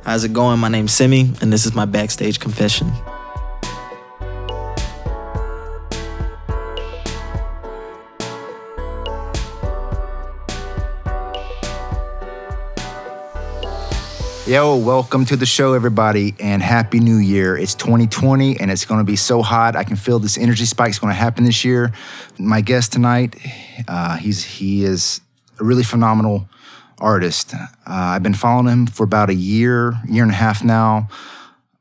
How's it going? My name's Semme, and this is my backstage confession. Yo, welcome to the show, everybody, and Happy New Year. It's 2020, and it's going to be so hot. I can feel this energy spike is going to happen this year. My guest tonight, he is a really phenomenal artist. I've been following him for about a year and a half now,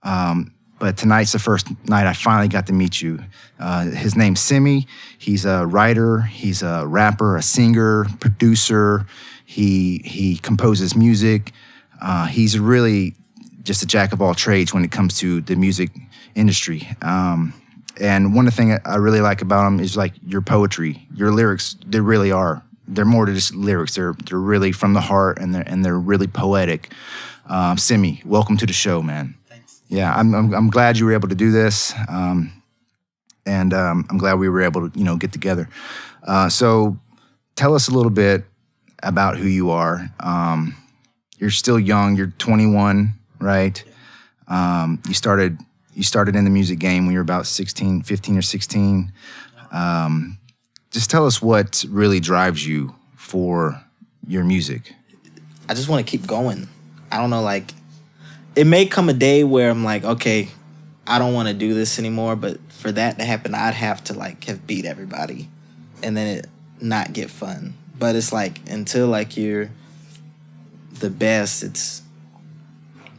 but tonight's the first night I finally got to meet you. His name's Semme. He's a writer, he's a rapper, a singer, producer. He composes music. He's really just a jack of all trades when it comes to the music industry. And one of the things I really like about him is like your poetry, your lyrics. They really are. They're more than just lyrics. They're really from the heart, and they're really poetic. Semme, welcome to the show, man. Thanks. Yeah, I'm glad you were able to do this, and I'm glad we were able to get together. So tell us a little bit about who you are. You're still young. You're 21, right? You started in the music game when you were about 15 or 16. Just tell us what really drives you for your music. I just want to keep going. I don't know, like, it may come a day where I'm like, okay, I don't want to do this anymore, but for that to happen, I'd have to, like, have beat everybody and then it not get fun. But it's like, until, like, you're the best,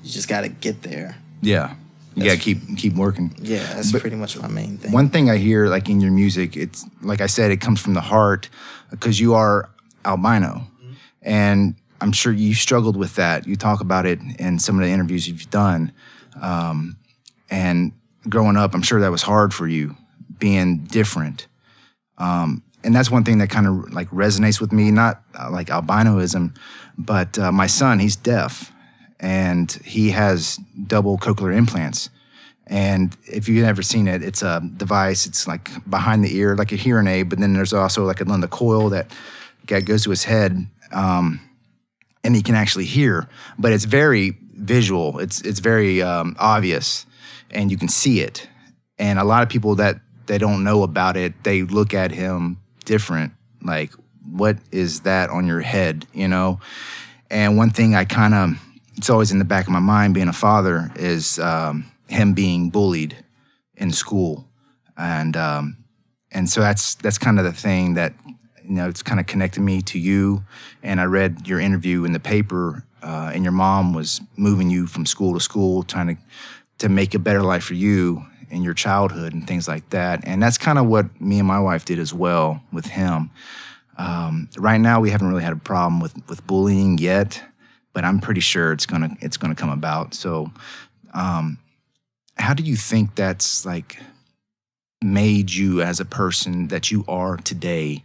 you just got to get there. Yeah. You got to keep working. Yeah, that's pretty much my main thing. One thing I hear, like, in your music, it's, like I said, it comes from the heart because you are albino. Mm-hmm. And I'm sure you struggled with that. You talk about it in some of the interviews you've done. And growing up, I'm sure that was hard for you, being different. And that's one thing that kind of, like, resonates with me, not like albinoism, but my son, he's deaf. And he has double cochlear implants. And if you've ever seen it, it's a device. It's like behind the ear, like a hearing aid, but then there's also like another coil that goes to his head, and he can actually hear. But it's very visual. It's very obvious, and you can see it. And a lot of people that they don't know about it, they look at him different. Like, what is that on your head, And one thing it's always in the back of my mind, being a father, is him being bullied in school, and so that's kind of the thing that it's kind of connected me to you. And I read your interview in the paper, and your mom was moving you from school to school, trying to make a better life for you in your childhood and things like that. And that's kind of what me and my wife did as well with him. Right now, we haven't really had a problem with bullying yet. But I'm pretty sure it's gonna come about. So, how do you think that's, like, made you as a person that you are today?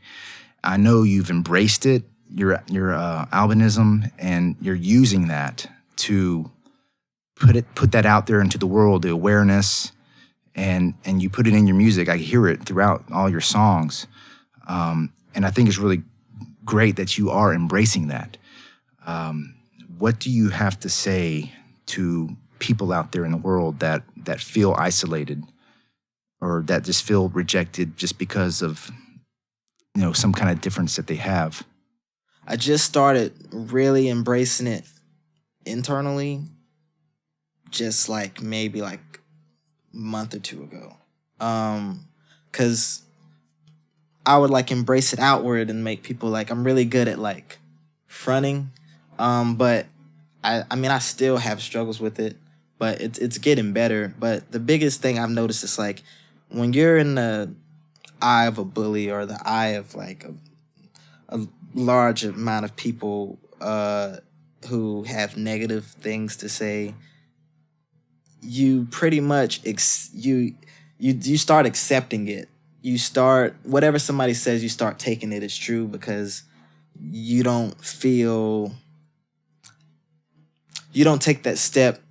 I know you've embraced it, your albinism, and you're using that to put that out there into the world, the awareness, and you put it in your music. I hear it throughout all your songs, and I think it's really great that you are embracing that. What do you have to say to people out there in the world that feel isolated or that just feel rejected just because of, some kind of difference that they have? I just started really embracing it internally, just like maybe like a month or two ago. 'Cause I would, like, embrace it outward and make people, like, I'm really good at, like, fronting. But I mean, I still have struggles with it, but it's getting better. But the biggest thing I've noticed is, like, when you're in the eye of a bully or the eye of, like, a large amount of people who have negative things to say, you pretty much you start accepting it. You start, whatever somebody says, you start taking it as true because you don't take that step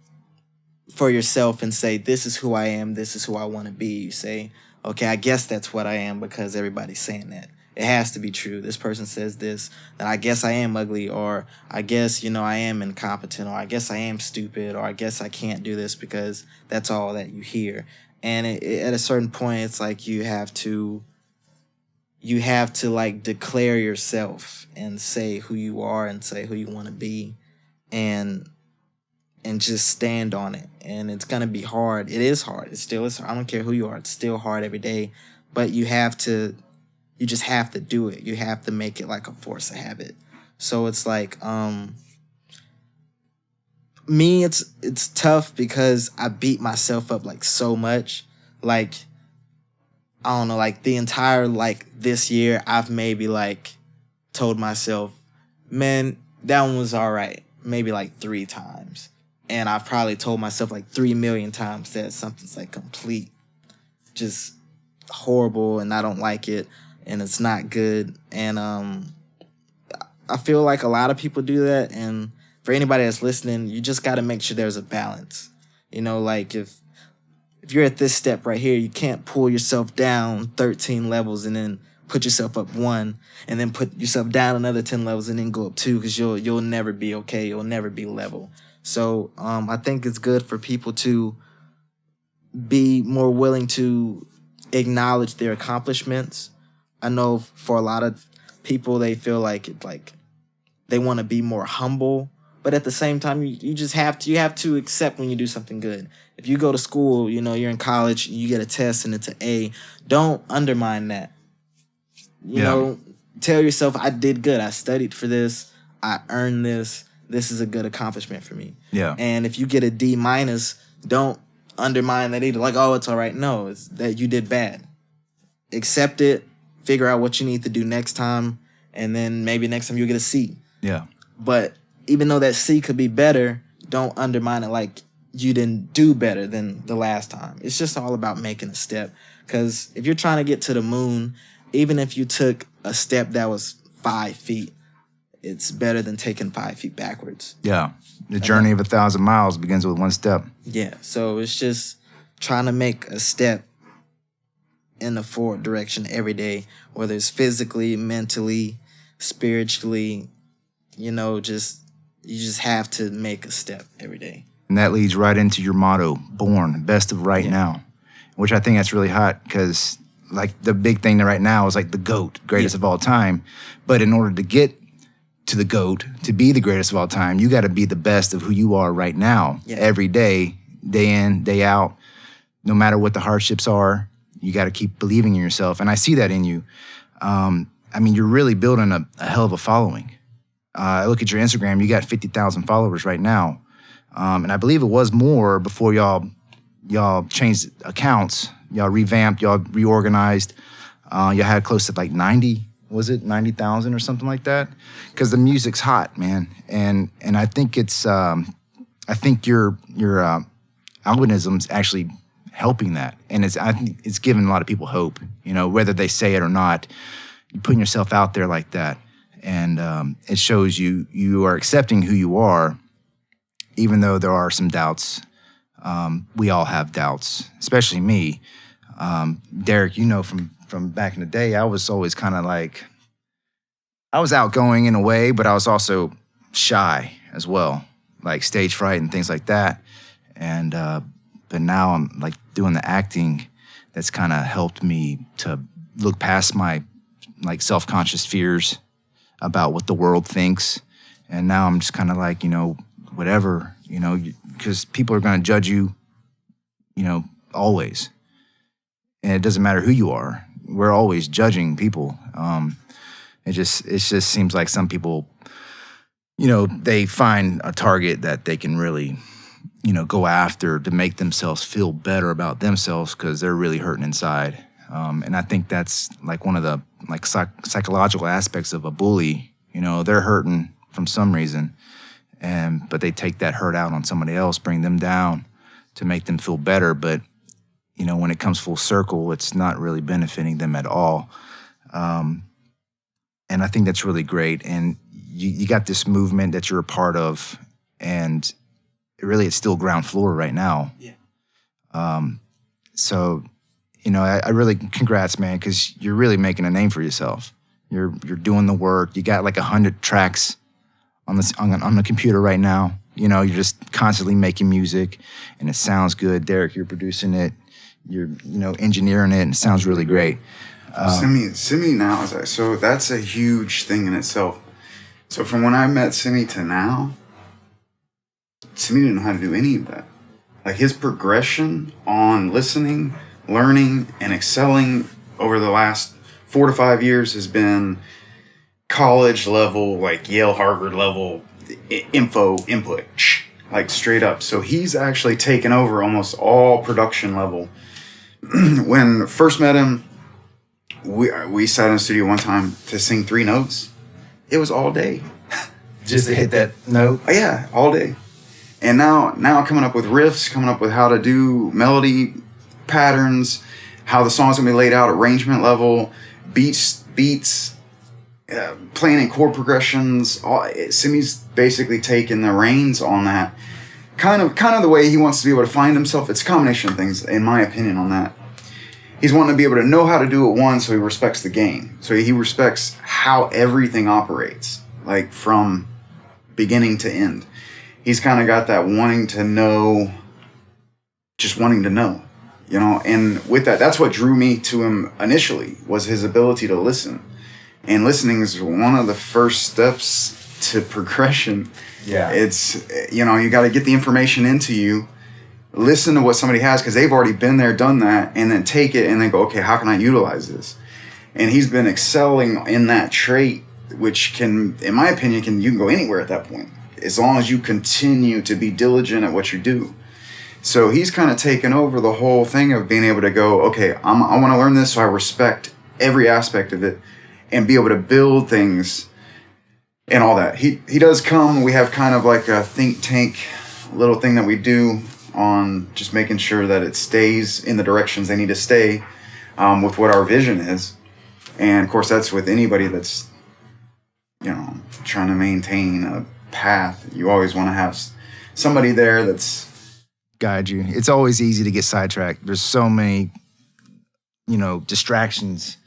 for yourself and say, this is who I am, this is who I want to be. You say, okay, I guess that's what I am because everybody's saying that. it has to be true. This person says this, then I guess I am ugly, or I guess, I am incompetent, or I guess I am stupid, or I guess I can't do this, because that's all that you hear. And at a certain point, it's like you have to like declare yourself and say who you are and say who you want to be, and just stand on it. And it's gonna be hard. It is hard. It still is hard. I don't care who you are. It's still hard every day. But you just have to do it. You have to make it like a force of habit. So it's like, me, it's tough because I beat myself up like so much. Like, I don't know, like the entire like this year, I've maybe like told myself, man, that one was all right, maybe like 3 times. And I've probably told myself like 3 million times that something's like complete, just horrible, and I don't like it, and it's not good. And I feel like a lot of people do that. And for anybody that's listening, you just got to make sure there's a balance. Like if you're at this step right here, you can't pull yourself down 13 levels and then put yourself up 1, and then put yourself down another 10 levels and then go up 2, because you'll never be okay. You'll never be level. So I think it's good for people to be more willing to acknowledge their accomplishments. I know for a lot of people, they feel like they want to be more humble, but at the same time, you just have to accept when you do something good. If you go to school, you're in college, you get a test and it's an A, don't undermine that. Tell yourself, I did good. I studied for this. I earned this. This is a good accomplishment for me. Yeah. And if you get a D minus, don't undermine that either. Like, oh, it's all right. No, it's that you did bad. Accept it. Figure out what you need to do next time, and then maybe next time you'll get a C. Yeah. But even though that C could be better, don't undermine it like you didn't do better than the last time. It's just all about making a step. Because if you're trying to get to the moon, even if you took a step that was 5 feet, it's better than taking 5 feet backwards. Yeah. The journey of 1,000 miles begins with 1 step. Yeah. So it's just trying to make a step in the forward direction every day, whether it's physically, mentally, spiritually, you just have to make a step every day. And that leads right into your motto, born, best of right now, which I think that's really hot, because like the big thing right now is like the GOAT, greatest of all time. But in order to get to the GOAT, to be the greatest of all time, you got to be the best of who you are right now, every day, day in, day out, no matter what the hardships are. You got to keep believing in yourself. And I see that in you. You're really building a hell of a following. I look at your Instagram, you got 50,000 followers right now. And I believe it was more before y'all changed accounts. Y'all revamped, y'all reorganized. Y'all had close to like 90, was it 90,000 or something like that? Because the music's hot, man. And I think it's, I think your algoritm's actually helping that. And I think it's giving a lot of people hope, whether they say it or not. You're putting yourself out there like that. And it shows you are accepting who you are, even though there are some doubts. We all have doubts, especially me. Derek, from back in the day, I was always kind of like, I was outgoing in a way, but I was also shy as well, like stage fright and things like that. And but now I'm like doing the acting that's kind of helped me to look past my like self-conscious fears about what the world thinks. And now I'm just kind of like, whatever, because people are going to judge you, always. And it doesn't matter who you are. We're always judging people. It just seems like some people, they find a target that they can really, go after to make themselves feel better about themselves because they're really hurting inside. And I think that's like one of the like psychological aspects of a bully. They're hurting from some reason, but they take that hurt out on somebody else, bring them down to make them feel better. But when it comes full circle, it's not really benefiting them at all. And I think that's really great. And you got this movement that you're a part of, and really it's still ground floor right now. Yeah. So, I really, congrats, man, because you're really making a name for yourself. You're doing the work. You got like 100 tracks on the computer right now. You know, you're just constantly making music, and it sounds good. Derek, you're producing it. You're engineering it, and it sounds really great. Semme now so that's a huge thing in itself. So from when I met Semme to now, Semme didn't know how to do any of that. Like his progression on listening, learning, and excelling over the last 4 to 5 years has been college level, like Yale, Harvard level input, like straight up. So he's actually taken over almost all production level. When first met him, we sat in the studio one time to sing 3 notes. It was all day. Just to hit that note? Yeah, all day. And now coming up with riffs, coming up with how to do melody patterns, how the song's gonna be laid out, arrangement level, beats, playing in chord progressions. Semme's basically taken the reins on that. Kind of the way he wants to be able to find himself. It's a combination of things, in my opinion, on that. He's wanting to be able to know how to do it, one, so he respects the game. So he respects how everything operates, like from beginning to end. He's kind of got that wanting to know, and with that, that's what drew me to him initially, was his ability to listen. And listening is one of the first steps to progression. Yeah. It's, you got to get the information into you, listen to what somebody has, because they've already been there, done that, and then take it and then go, okay, how can I utilize this? And he's been excelling in that trait, which can, in my opinion, you can go anywhere at that point, as long as you continue to be diligent at what you do. So he's kind of taken over the whole thing of being able to go, okay, I want to learn this, so I respect every aspect of it and be able to build things and all that. He does come, we have kind of like a think tank little thing that we do on just making sure that it stays in the directions they need to stay with what our vision is. And of course, that's with anybody that's, trying to maintain a path. You always want to have somebody there that's guide you. It's always easy to get sidetracked. There's so many, distractions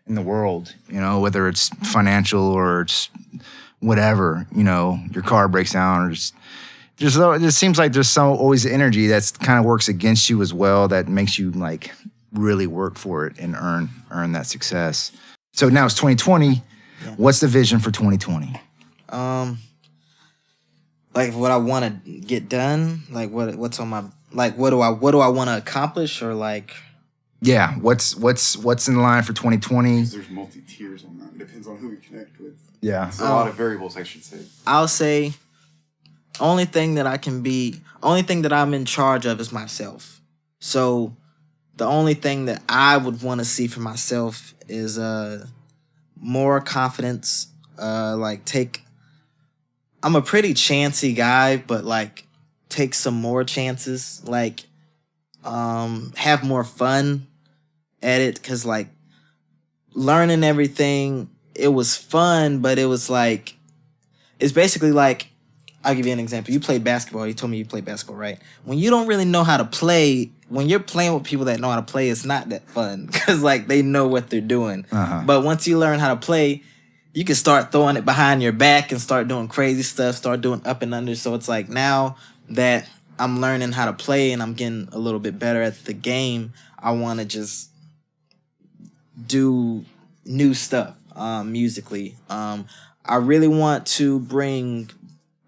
in the world, whether it's financial or it's whatever, your car breaks down or it seems like there's always energy that's kind of works against you as well, that makes you like really work for it and earn that success. So now it's 2020. Yeah. What's the vision for 2020? Like what I want to get done, like what's on my, like what do I want to accomplish, or like, yeah, what's in line for 2020? There's multi-tiers on that. It depends on who you connect with. Yeah, there's a lot of variables, I should say. I'll say only thing that I'm in charge of is myself. So the only thing that I would want to see for myself is more confidence. I'm a pretty chancy guy, but like take some more chances. Like have more fun at it, because like learning everything, it was fun, but it was like, it's basically like, I'll give you an example. You played basketball. You told me you played basketball, right? When you don't really know how to play, when you're playing with people that know how to play, it's not that fun, because like they know what they're doing. Uh-huh. But once you learn how to play, you can start throwing it behind your back and start doing crazy stuff, start doing up and under. So it's like, now that I'm learning how to play and I'm getting a little bit better at the game, I want to just do new stuff musically. I really want to bring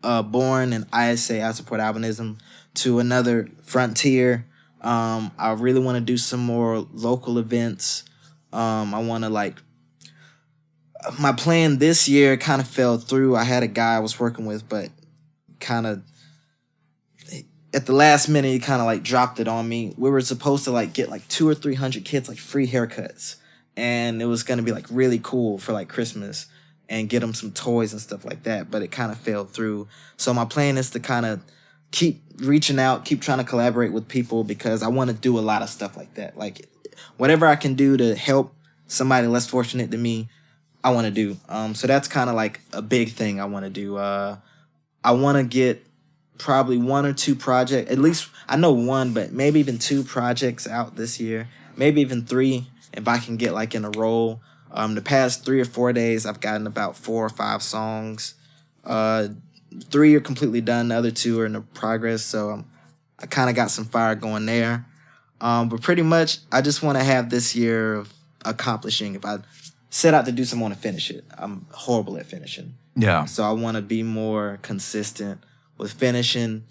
Born and ISA, I Support Albinism, to another frontier. I really want to do some more local events. I want to like, my plan this year kind of fell through. I had a guy I was working with, but kind of at the last minute, he kind of like dropped it on me. We were supposed to like get like 200 or 300 kids like free haircuts, and it was going to be like really cool for like Christmas and get them some toys and stuff like that, but it kind of fell through. So my plan is to kind of keep reaching out, keep trying to collaborate with people, because I want to do a lot of stuff like that. Like whatever I can do to help somebody less fortunate than me, I want to do. So that's kind of like a big thing I want to do. I want to get probably 1 or 2 projects, at least I know 1, but maybe even 2 projects out this year, maybe even 3 if I can get like in a roll. The past 3 or 4 days, I've gotten about 4 or 5 songs. 3 are completely done. The other 2 are in the progress. So I kind of got some fire going there. But pretty much, I just want to have this year of accomplishing. If I set out to do something, I want to finish it. I'm horrible at finishing. Yeah. So I want to be more consistent with finishing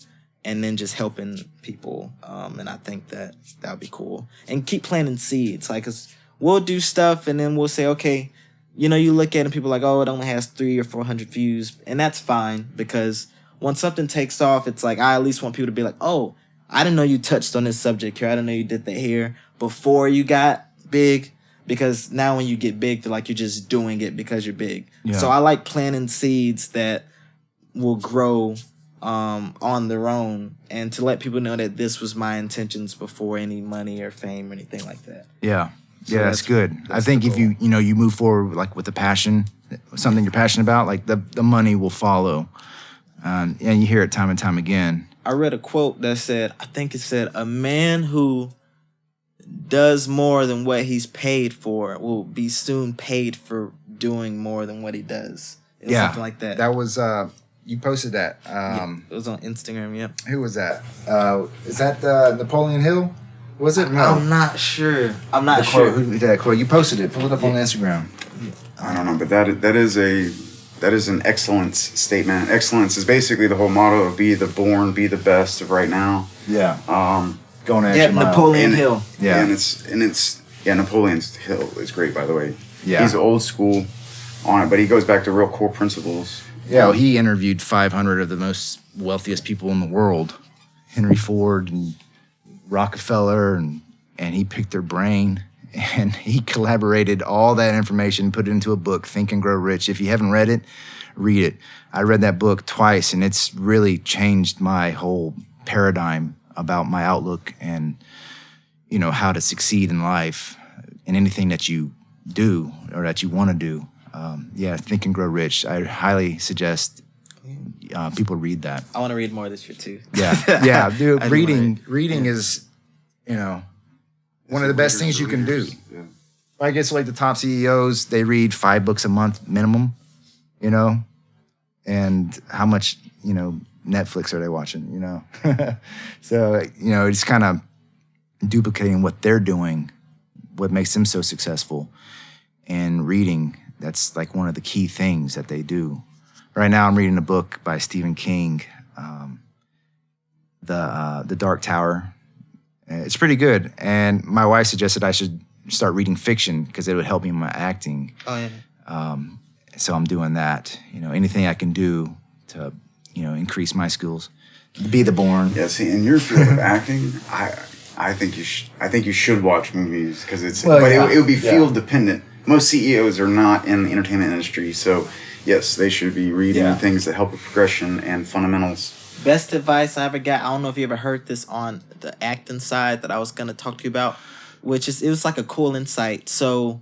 and then just helping people. And I think that would be cool. And keep planting seeds. Like, 'cause we'll do stuff and then we'll say, okay, you look at it and people are like, oh, it only has 300 or 400 views. And that's fine, because when something takes off, it's like, I at least want people to be like, oh, I didn't know you touched on this subject here. I didn't know you did that here before you got big. Because now when you get big, they're like, you're just doing it because you're big. Yeah. So I like planting seeds that will grow on their own, and to let people know that this was my intentions before any money or fame or anything like that. Yeah. So Yeah, that's good. I think if you move forward like with a passion, something you're passionate about, like the money will follow. And you hear it time and time again. I read a quote that said, I think it said, a man who does more than what he's paid for will be soon paid for doing more than what he does. It was something like that. That was you posted that. It was on Instagram. Yep. Who was that? Is that Napoleon Hill? Was it? No. I'm not sure. I'm not sure. Who did that quote? You posted it. Pull it up on Instagram. I don't know, but that is an excellence statement. Excellence is basically the whole motto of be the best of right now. Yeah. Going at Yeah, Napoleon Hill. Yeah. And it's Napoleon's Hill is great, by the way. Yeah. He's old school on it, but he goes back to real core principles. Yeah, well, he interviewed 500 of the most wealthiest people in the world, Henry Ford and Rockefeller, and he picked their brain, and he collaborated all that information, put it into a book, Think and Grow Rich. If you haven't read it, read it. I read that book twice, and it's really changed my whole paradigm about my outlook and, how to succeed in life in anything that you do or that you want to do. Think and Grow Rich. I highly suggest people read that. I want to read more this year too. Yeah, dude. Reading is, one of the best things you can do. Yeah. I guess like the top CEOs, they read 5 books a month minimum, and how much, Netflix are they watching, So, it's kind of duplicating what they're doing, what makes them so successful. And reading, that's like one of the key things that they do. Right now I'm reading a book by Stephen King, The Dark Tower. It's pretty good. And my wife suggested I should start reading fiction because it would help me in my acting. Oh, yeah. So I'm doing that. Anything I can do to, increase my skills. Be the born. Yeah, see, in your field of acting, I think you should watch movies because it would be field dependent. Most CEOs are not in the entertainment industry, so yes, they should be reading things that help with progression and fundamentals. Best advice I ever got, I don't know if you ever heard this on the acting side that I was going to talk to you about, which is, it was like a cool insight. So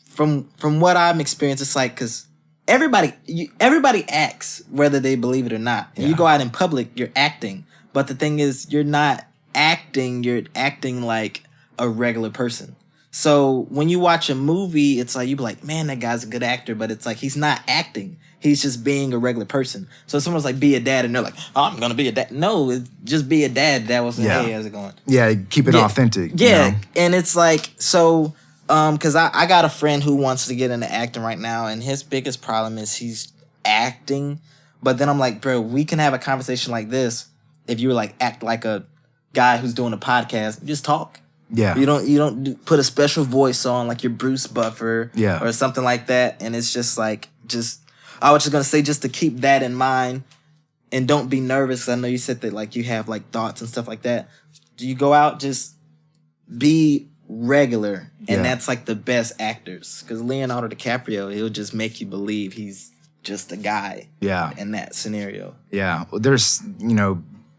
from what I'm experiencing, it's like, because everybody acts whether they believe it or not. And you go out in public, you're acting. But the thing is, you're not acting, you're acting like a regular person. So when you watch a movie, it's like, you be like, man, that guy's a good actor, but it's like, he's not acting. He's just being a regular person. So someone's like, be a dad, and they're like, oh, I'm going to be a dad. No, it's just be a dad. That wasn't, hey, how's it going? Yeah, keep it authentic. Yeah, and it's like, so, because I got a friend who wants to get into acting right now, and his biggest problem is he's acting. But then I'm like, bro, we can have a conversation like this if you were like, act like a guy who's doing a podcast. Just talk. Yeah. You don't put a special voice on like your Bruce Buffer or something like that. And it's just like, I was just going to say, just to keep that in mind and don't be nervous. 'Cause I know you said that like you have like thoughts and stuff like that. Do you go out, just be regular. And that's like the best actors. Because Leonardo DiCaprio, he'll just make you believe he's just a guy in that scenario. Yeah. Well, there's,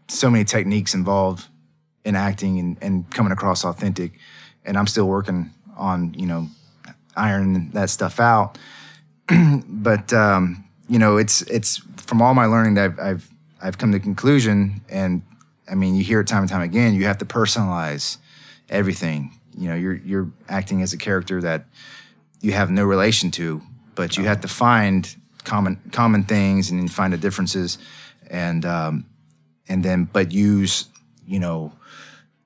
so many techniques involved in acting and coming across authentic. And I'm still working on, ironing that stuff out. But, it's from all my learning that I've come to the conclusion, and I mean, you hear it time and time again, you have to personalize everything You know, you're acting as a character that you have no relation to, but you have to find common things and find the differences, and then but use, you know,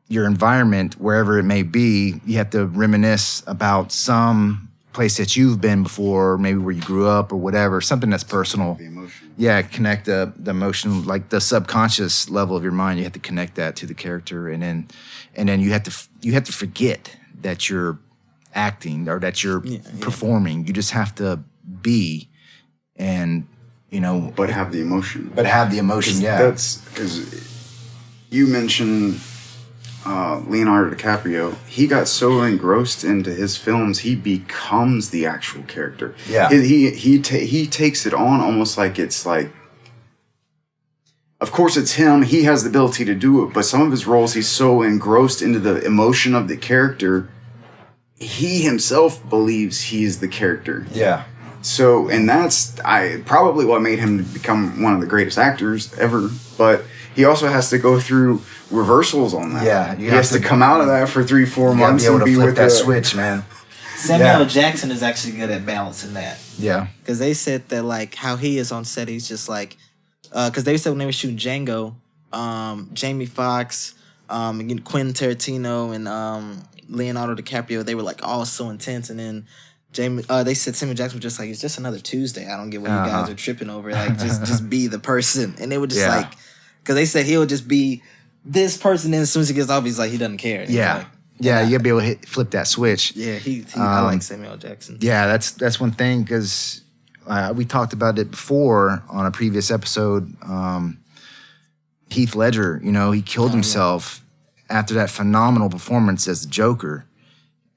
your environment wherever it may be. You have to reminisce about some place that you've been before, maybe where you grew up or whatever, something that's personal. The emotion. Yeah, connect the emotion, like the subconscious level of your mind. You have to connect that to the character, and then you have to forget that you're acting or that you're performing. You just have to be, and you know, But have the emotion. but have the emotion. Yeah, That's because you mentioned Leonardo DiCaprio. He got so engrossed into his films, he becomes the actual character. Yeah. He takes it on almost like it's like. Of course, it's him. He has the ability to do it, but some of his roles, he's so engrossed into the emotion of the character, he himself believes he's the character. yeah. So, and that's probably what made him become one of the greatest actors ever. But he also has to go through reversals on that. Yeah, he has to come out of that for 3-4 You gotta months be able and to be flip with that the switch, man. Samuel Yeah. Jackson is actually good at balancing that. Yeah, Because they said that, like, how he is on set, he's just like, because they said when they were shooting Django, Jamie Foxx, Quentin Tarantino, and Leonardo DiCaprio, they were like all so intense. And then they said Samuel Jackson was just like, it's just another Tuesday. I don't get what you guys are tripping over. Like, just be the person. And they were just Yeah. like, because they said he'll just be this person. And as soon as he gets off, he's like, he doesn't care. And he's yeah, like, yeah. You gotta be able to flip that switch. yeah, I like Samuel Jackson. Yeah, that's one thing, because we talked about it before on a previous episode. Heath Ledger, you know, he killed himself after that phenomenal performance as the Joker,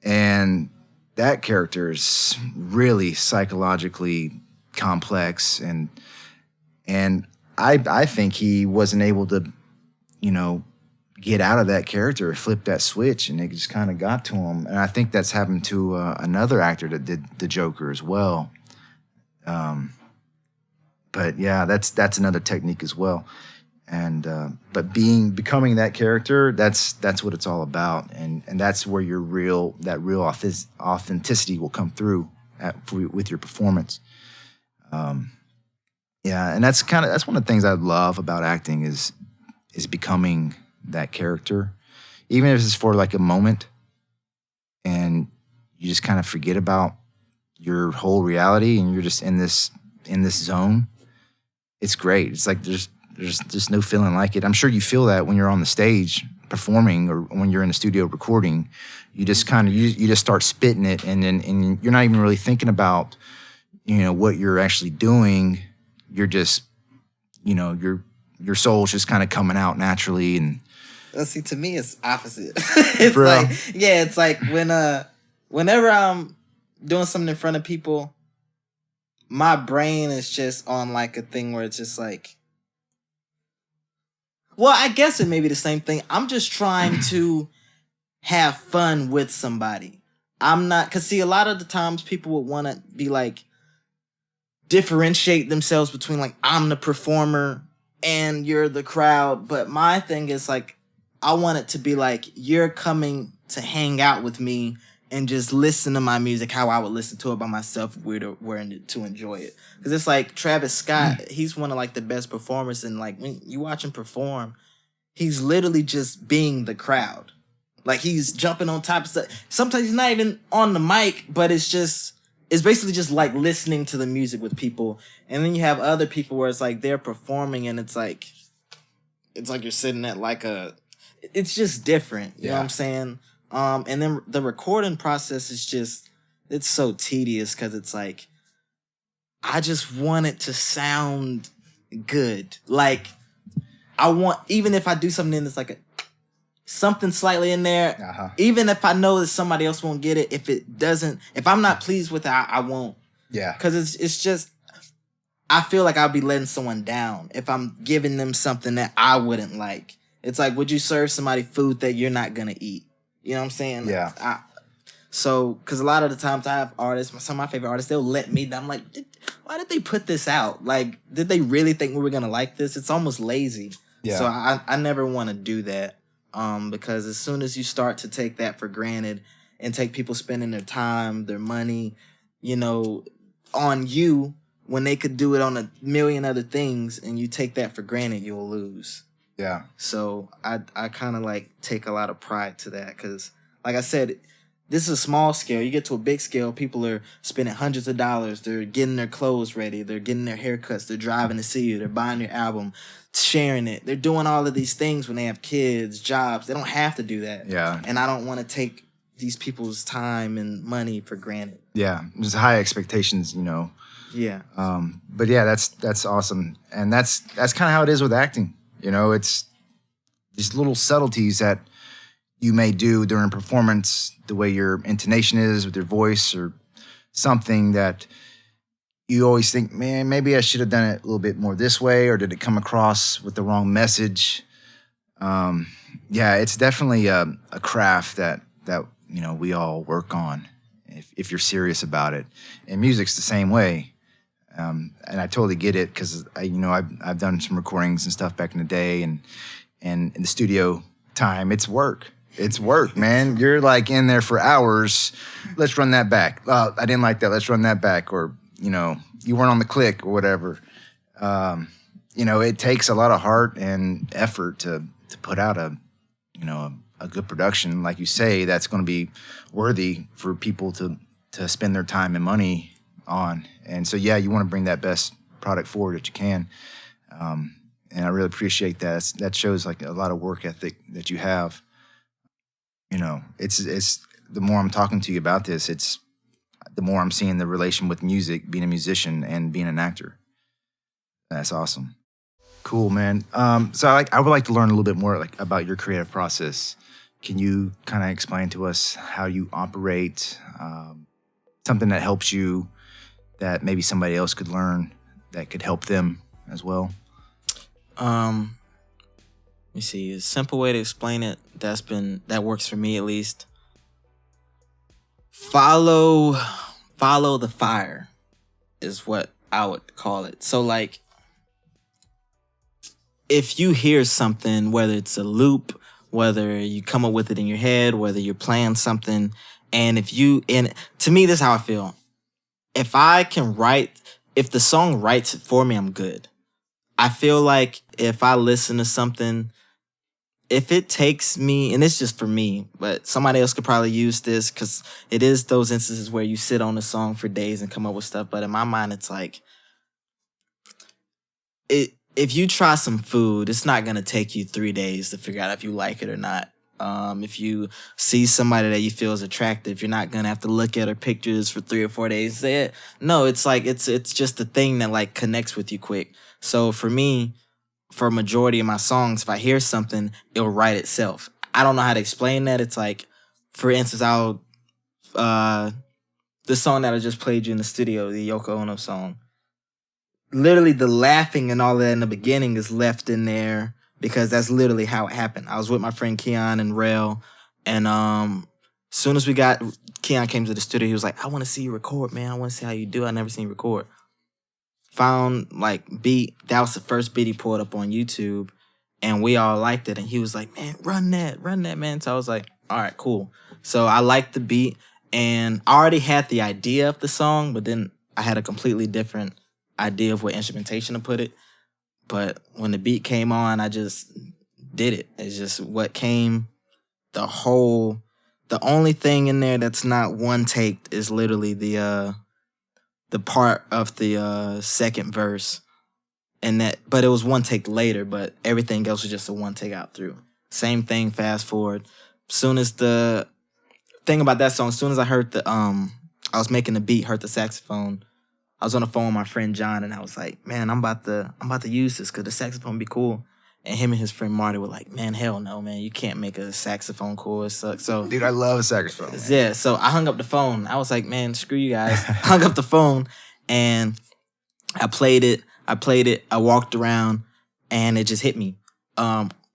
and that character is really psychologically complex, and I think he wasn't able to, you know, get out of that character, flip that switch, and it just kind of got to him. And I think that's happened to another actor that did the Joker as well. But yeah, that's another technique as well. And but becoming that character, that's what it's all about, and that's where your real authenticity will come through with your performance. Yeah, and that's one of the things I love about acting is becoming that character, even if it's for like a moment, and you just kind of forget about your whole reality and you're just in this zone. It's great. It's like there's just no feeling like it. I'm sure you feel that when you're on the stage performing or when you're in the studio recording. You just kind of you just start spitting it, and you're not even really thinking about, you know, what you're actually doing. You're just, you know, your soul's just kind of coming out naturally. And See, to me, it's opposite. It's For real? like, yeah, it's like whenever I'm doing something in front of people, my brain is just on like a thing where it's just like, well, I guess it may be the same thing. I'm just trying to have fun with somebody. I'm not, because see, a lot of the times people would want to be like, differentiate themselves between like, I'm the performer and you're the crowd. But my thing is like, I want it to be like, you're coming to hang out with me and just listen to my music how I would listen to it by myself if we were to enjoy it. Because it's like Travis Scott, he's one of like the best performers, and like when you watch him perform, he's literally just being the crowd. Like he's jumping on top of stuff. Sometimes he's not even on the mic, but it's basically just like listening to the music with people. And then you have other people where it's like they're performing and it's like you're sitting at like it's just different. You know what I'm saying? And then the recording process is it's so tedious because it's like, I just want it to sound good. Like even if I do something that's like something slightly in there, even if I know that somebody else won't get it, if I'm not pleased with it, I won't. yeah, Because it's just, I feel like I'll be letting someone down if I'm giving them something that I wouldn't like. It's like, would you serve somebody food that you're not going to eat? You know what I'm saying? Yeah. So, because a lot of the times I have artists, some of my favorite artists, they'll let me down. I'm like, why did they put this out? Like, did they really think we were going to like this? It's almost lazy. Yeah. So I never want to do that. Because as soon as you start to take that for granted and take people spending their time, their money, you know, on you when they could do it on a million other things, and you take that for granted, you'll lose. Yeah. So I kind of like take a lot of pride to that because, like I said, this is a small scale. You get to a big scale, people are spending hundreds of dollars. They're getting their clothes ready. They're getting their haircuts. They're driving to see you. They're buying your album, sharing it. They're doing all of these things when they have kids, jobs. They don't have to do that. Yeah. And I don't want to take these people's time and money for granted. Yeah. There's high expectations, you know. Yeah. But yeah, that's awesome. And that's kind of how it is with acting. You know, it's these little subtleties that you may do during a performance, the way your intonation is with your voice or something that you always think, man, maybe I should have done it a little bit more this way, or did it come across with the wrong message? Yeah, it's definitely a craft that you know we all work on if you're serious about it. And music's the same way. And I totally get it because I've done some recordings and stuff back in the day, and in the studio time, it's work. It's work, man. You're like in there for hours. Let's run that back. I didn't like that. Let's run that back. Or, you know, you weren't on the click or whatever. You know, it takes a lot of heart and effort to put out a good production, like you say, that's going to be worthy for people to spend their time and money on. And so, yeah, you want to bring that best product forward that you can. And I really appreciate that. That shows like a lot of work ethic that you have. You know, it's the more I'm talking to you about this, it's the more I'm seeing the relation with music, being a musician and being an actor. That's awesome. Cool, man. So I would like to learn a little bit more like about your creative process. Can you kind of explain to us how you operate, something that helps you that maybe somebody else could learn that could help them as well? Let me see. A simple way to explain it that works for me at least. Follow the fire is what I would call it. So like if you hear something, whether it's a loop, whether you come up with it in your head, whether you're playing something, and to me, this is how I feel. If the song writes it for me, I'm good. I feel like if I listen to something, if it takes me, and it's just for me, but somebody else could probably use this because it is those instances where you sit on a song for days and come up with stuff. But in my mind, it's like, if you try some food, it's not going to take you 3 days to figure out if you like it or not. If you see somebody that you feel is attractive, you're not going to have to look at her pictures for 3 or 4 days and say it. No, it's like, it's just a thing that like connects with you quick. So for me, for a majority of my songs, if I hear something, it'll write itself. I don't know how to explain that. It's like, for instance, the song that I just played you in the studio, the Yoko Ono song, literally the laughing and all that in the beginning is left in there because that's literally how it happened. I was with my friend Keon and Rel, and as soon as Keon came to the studio, he was like, I want to see you record, man. I want to see how you do. I never seen you record. Found like beat. That was the first beat he pulled up on YouTube, and we all liked it. And he was like, man, run that, man. So I was like, all right, cool. So I liked the beat, and I already had the idea of the song, but then I had a completely different idea of what instrumentation to put it. But when the beat came on, I just did it. It's just what came. The only thing in there that's not one take is literally the part of the second verse, but it was one take later, but everything else was just a one take out through. Same thing, fast forward. Soon as the thing about that song, as soon as I heard I was making the beat, heard the saxophone, I was on the phone with my friend John, and I was like, man, I'm about to use this because the saxophone be cool. And him and his friend Marty were like, man, hell no, man. You can't make a saxophone cool. It sucks. So, Dude, I love a saxophone. Man. Yeah, so I hung up the phone. I was like, man, screw you guys. Hung up the phone, and I played it. I walked around, and it just hit me.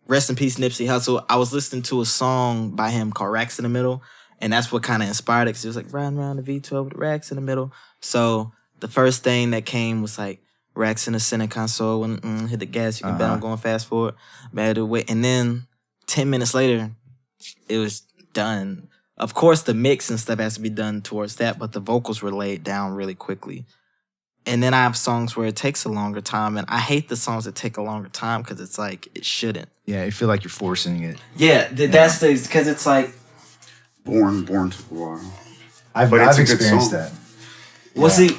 Rest in peace, Nipsey Hussle. I was listening to a song by him called Racks in the Middle, and that's what kind of inspired it, because it was like, riding around the V12 with the racks in the middle. So the first thing that came was like, racks in the center console, when hit the gas, you can bet I'm going fast forward. Better wait. And then 10 minutes later, it was done. Of course, the mix and stuff has to be done towards that, but the vocals were laid down really quickly. And then I have songs where it takes a longer time, and I hate the songs that take a longer time because it's like it shouldn't. Yeah, you feel like you're forcing it. Yeah, that's because it's like Born took a while. I've it's a good experienced song. that. well, see,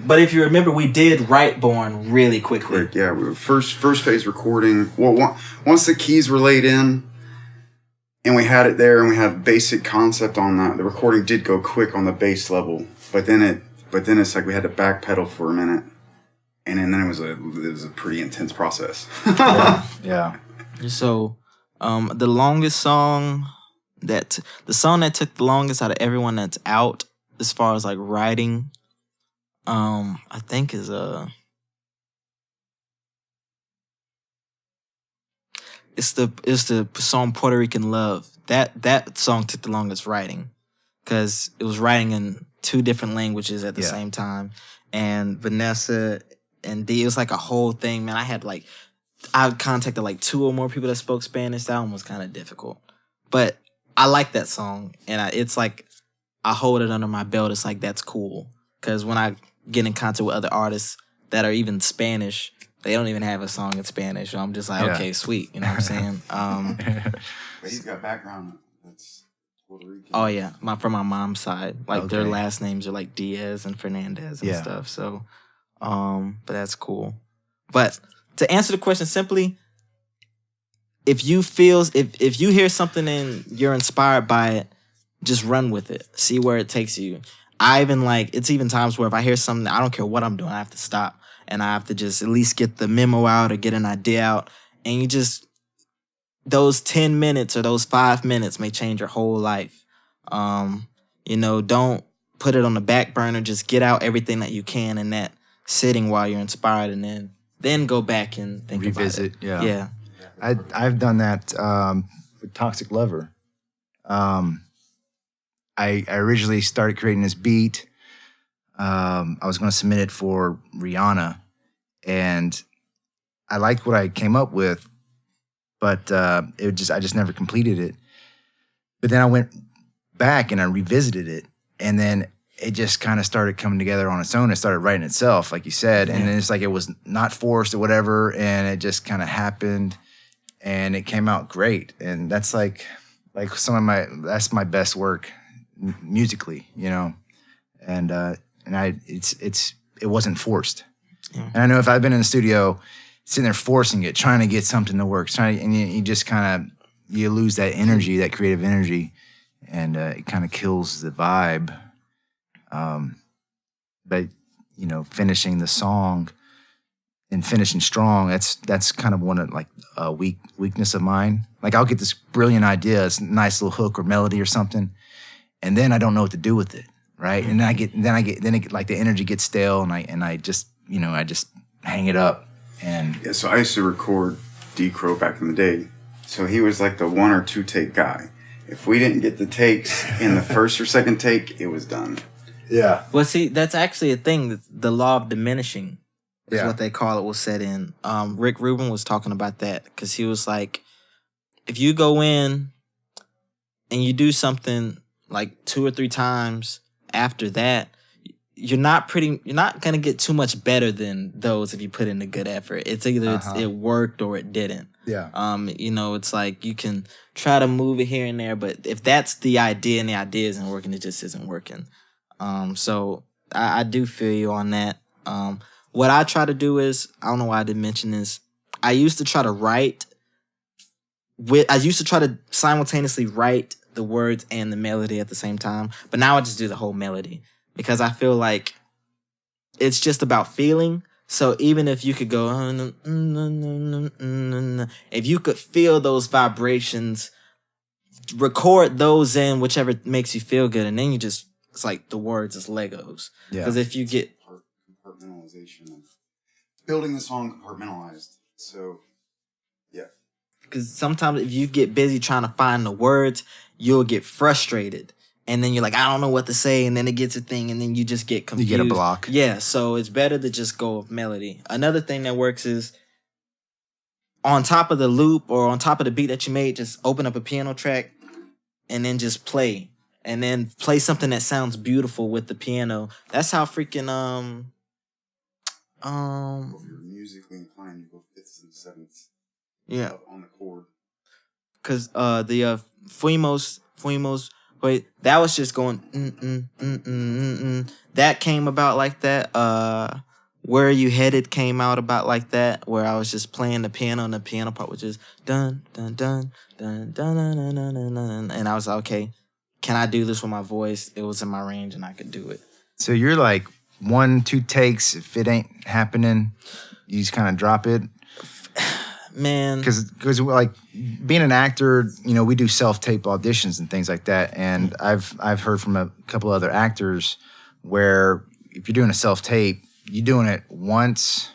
but if you remember, we did write "Born" really quickly. Yeah, we were first phase recording. Well, once the keys were laid in, and we had it there, and we had basic concept on that, the recording did go quick on the bass level. But then it's like we had to backpedal for a minute, and then it was a pretty intense process. Yeah. So, the longest song the song that took the longest out of everyone that's out, as far as like writing, I think is it's the song Puerto Rican Love. That song took the longest writing because it was writing in 2 different languages at the same time, and Vanessa and D, it was like a whole thing, man. I contacted like 2 or more people that spoke Spanish. That one was kind of difficult, but I like that song, and it's like I hold it under my belt. It's like that's cool because when I get in contact with other artists that are even Spanish, they don't even have a song in Spanish. So I'm just like, okay, sweet. You know what I'm saying? But he's got background that's Puerto Rican. Oh yeah, from my mom's side, like their last names are like Diaz and Fernandez and stuff. So, but that's cool. But to answer the question simply, if you hear something and you're inspired by it, just run with it. See where it takes you. It's even times where if I hear something, I don't care what I'm doing, I have to stop and I have to just at least get the memo out or get an idea out. And you just, those 10 minutes or those 5 minutes may change your whole life. Don't put it on the back burner. Just get out everything that you can in that sitting while you're inspired, and then go back and think revisit. About it. Yeah. I've done that with Toxic Lover. I originally started creating this beat. I was going to submit it for Rihanna, and I liked what I came up with, but I just never completed it. But then I went back and I revisited it, and then it just kind of started coming together on its own. It started writing itself, like you said, and then it's like it was not forced or whatever, and it just kind of happened, and it came out great. And that's like that's my best work musically, and it wasn't forced. Yeah. And I know if I'd been in the studio sitting there forcing it, trying to get something to work, and you just kind of you lose that energy, that creative energy, and it kind of kills the vibe. But finishing the song and finishing strong, that's kind of one of like a weakness of mine. Like I'll get this brilliant idea, it's a nice little hook or melody or something, and then I don't know what to do with it, right? And then like the energy gets stale, and I just hang it up. And yeah, so I used to record D. Crowe back in the day. So he was like the 1 or 2 take guy. If we didn't get the takes in the first or second take, it was done. Yeah. Well, see, that's actually a thing. The law of diminishing is what they call it. Will set in. Rick Rubin was talking about that because he was like, if you go in and you do something like 2 or 3 times after that, you're not gonna get too much better than those if you put in a good effort. It's either it worked or it didn't. Yeah. It's like you can try to move it here and there, but if that's the idea and the idea isn't working, it just isn't working. So I do feel you on that. What I try to do is, I don't know why I didn't mention this. I used to try to simultaneously write the words and the melody at the same time, but now I just do the whole melody because I feel like it's just about feeling. So even if you could go, if you could feel those vibrations, record those in whichever makes you feel good, and then it's like the words is Legos. Because if you get compartmentalization of building the song compartmentalized, so yeah. Because sometimes if you get busy trying to find the words, you'll get frustrated. And then you're like, I don't know what to say. And then it gets a thing. And then you just get confused. You get a block. Yeah. So it's better to just go with melody. Another thing that works is on top of the loop or on top of the beat that you made, just open up a piano track and then just play. And then play something that sounds beautiful with the piano. That's how freaking If you're musically inclined, you go fifths and sevenths. Yeah. On the chord. Cause the Fuimos, wait, that was just going That came about like that. Where Are You Headed came out about like that, where I was just playing the piano and the piano part was just dun dun dun dun dun dun dun dun dun, dun, and I was like, okay, can I do this with my voice? It was in my range and I could do it. So you're like 1-2 takes. If it ain't happening, you just kind of drop it. Man, because like being an actor, we do self-tape auditions and things like that. And I've heard from a couple other actors where if you're doing a self-tape, you're doing it once,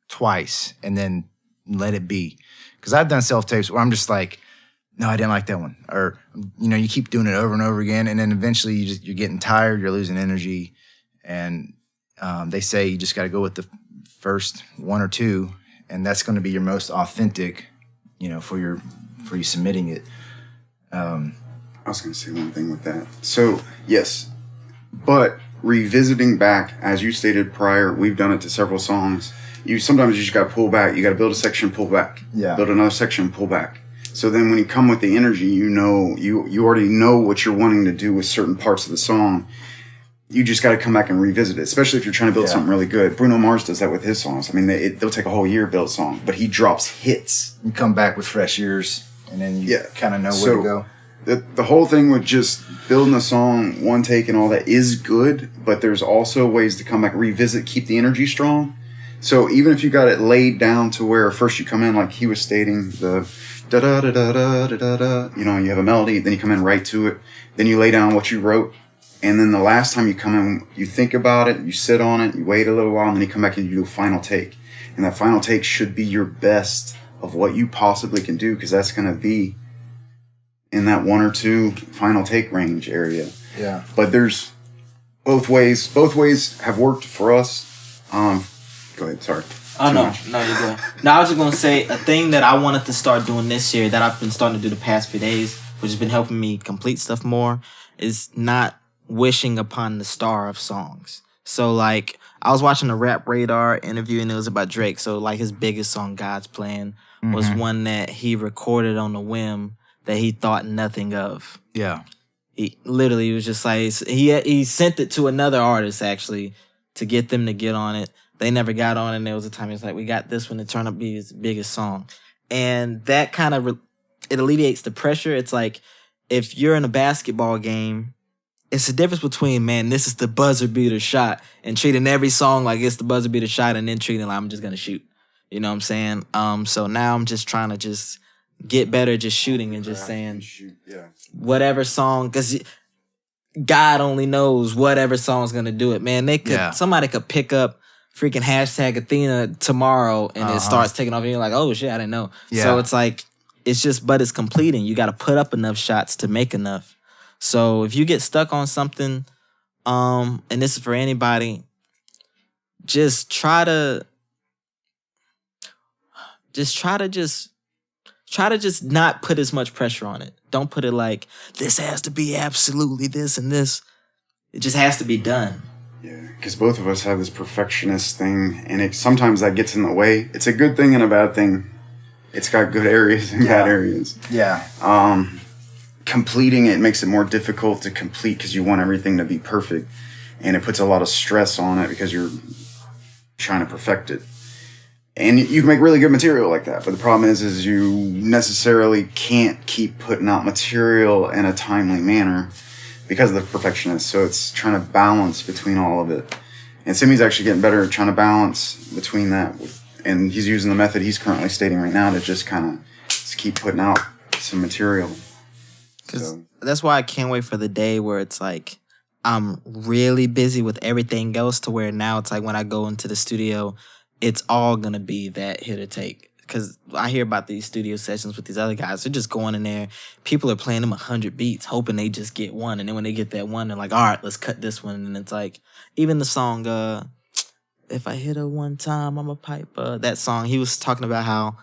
twice, and then let it be. Because I've done self-tapes where I'm just like, no, I didn't like that one. Or, you keep doing it over and over again. And then eventually you're getting tired, you're losing energy. And they say you just got to go with the first 1 or 2, and that's going to be your most authentic, for you submitting it. I was going to say one thing with that. So, yes, but revisiting back, as you stated prior, we've done it to several songs. Sometimes you just got to pull back. You got to build a section, pull back. Yeah. Build another section, pull back. So then when you come with the energy, you already know what you're wanting to do with certain parts of the song. You just got to come back and revisit it, especially if you're trying to build something really good. Bruno Mars does that with his songs. I mean, they'll take a whole year to build a song, but he drops hits. You come back with fresh ears, and then you kind of know where to go. The whole thing with just building a song, one take and all that is good, but there's also ways to come back, revisit, keep the energy strong. So even if you got it laid down to where first you come in, like he was stating, the da-da-da-da-da-da-da, you have a melody, then you come in right to it, then you lay down what you wrote. And then the last time you come in, you think about it, you sit on it, you wait a little while, and then you come back and you do a final take. And that final take should be your best of what you possibly can do, because that's going to be in that 1 or 2 final take range area. Yeah. But there's both ways. Both ways have worked for us. Go ahead, sorry. Oh, no, you're good. No, I was just going to say a thing that I wanted to start doing this year that I've been starting to do the past few days, which has been helping me complete stuff more, is not wishing upon the star of songs. So like I was watching a Rap Radar interview and it was about Drake. So like his biggest song, God's Plan, was one that he recorded on a whim that he thought nothing of. Yeah. He literally was just like, he sent it to another artist actually to get them to get on it. They never got on, and there was a time he was like, we got this one to turn up be his biggest song. And that kind of it alleviates the pressure. It's like if you're in a basketball game, it's the difference between, man, this is the buzzer beater shot, and treating every song like it's the buzzer beater shot, and then treating like I'm just gonna shoot. You know what I'm saying? So now I'm just trying to just get better at just shooting and just saying whatever song, because God only knows whatever song's gonna do it. Man, somebody could pick up freaking hashtag Athena tomorrow and it starts taking off, and you're like, oh shit, I didn't know. Yeah. So it's like it's completing. You got to put up enough shots to make enough. So if you get stuck on something, and this is for anybody, just try to not put as much pressure on it. Don't put it like, this has to be absolutely this and this. It just has to be done. Yeah, because both of us have this perfectionist thing, and sometimes that gets in the way. It's a good thing and a bad thing. It's got good areas and bad areas. Yeah. Completing it makes it more difficult to complete because you want everything to be perfect, and it puts a lot of stress on it because you're trying to perfect it. And you can make really good material like that, but the problem is you necessarily can't keep putting out material in a timely manner because of the perfectionist. So it's trying to balance between all of it. And Semi's actually getting better at trying to balance between that, and he's using the method he's currently stating right now to just kind of keep putting out some material. Because that's why I can't wait for the day where it's like I'm really busy with everything else, to where now it's like when I go into the studio, it's all going to be that hit or take. Because I hear about these studio sessions with these other guys. They're just going in there. People are playing them 100 beats, hoping they just get one. And then when they get that one, they're like, all right, let's cut this one. And it's like, even the song, If I Hit Her One Time, I'm a Piper. That song, he was talking about how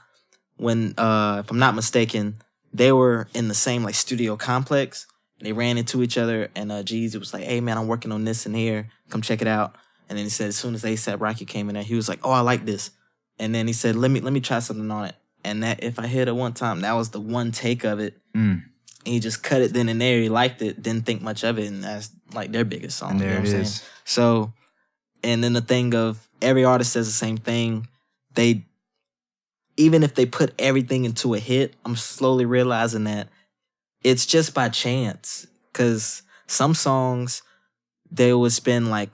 when if I'm not mistaken, they were in the same like studio complex. They ran into each other, and Jeezy was like, "Hey man, I'm working on this in here. Come check it out." And then he said, as soon as A$AP Rocky came in there, he was like, "Oh, I like this." And then he said, "Let me try something on it." And that if I hit it one time, that was the one take of it. Mm. And he just cut it then and there. He liked it, didn't think much of it, and that's like their biggest song. And there you know it what I'm is. saying? So, and then the thing of every artist says the same thing. They, even if they put everything into a hit, I'm slowly realizing that it's just by chance. Because some songs, they would spend like,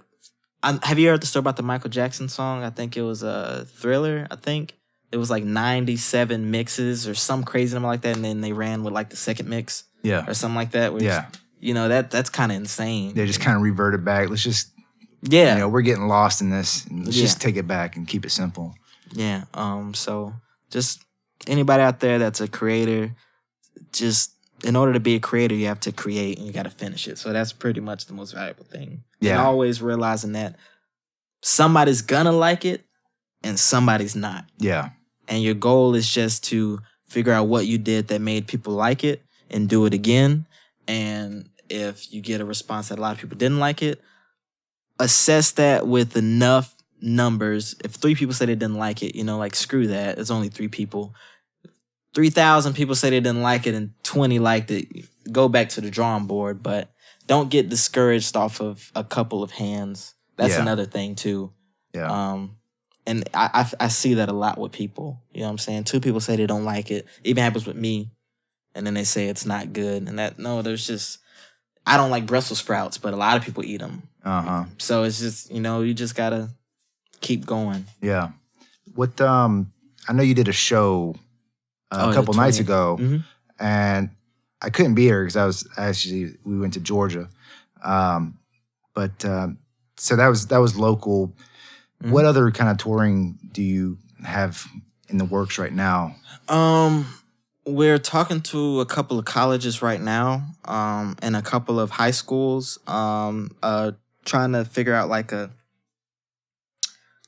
have you heard the story about the Michael Jackson song? I think it was a Thriller, I think. It was like 97 mixes or some crazy number like that, and then they ran with like the second mix or something like that. Which, that's kind of insane. They just kind of reverted back. Let's just, yeah, we're getting lost in this. Let's just take it back and keep it simple. Yeah. So just anybody out there that's a creator, just in order to be a creator, you have to create and you got to finish it. So that's pretty much the most valuable thing. Yeah. And always realizing that somebody's gonna like it and somebody's not. Yeah. And your goal is just to figure out what you did that made people like it and do it again. And if you get a response that a lot of people didn't like it, assess that with enough numbers. If 3 people say they didn't like it, like screw that. It's only 3 people. 3,000 people say they didn't like it and 20 liked it. Go back to the drawing board, but don't get discouraged off of a couple of hands. That's another thing too. Yeah. And I see that a lot with people. You know what I'm saying? 2 people say they don't like it. Even happens with me. And then they say it's not good. And there's just, I don't like Brussels sprouts, but a lot of people eat them. Uh-huh. So it's just, you just gotta keep going. Yeah. What, I know you did a show a couple nights ago, and I couldn't be here because we went to Georgia. So that was local. What other kind of touring do you have in the works right now? We're talking to a couple of colleges right now, and a couple of high schools, trying to figure out like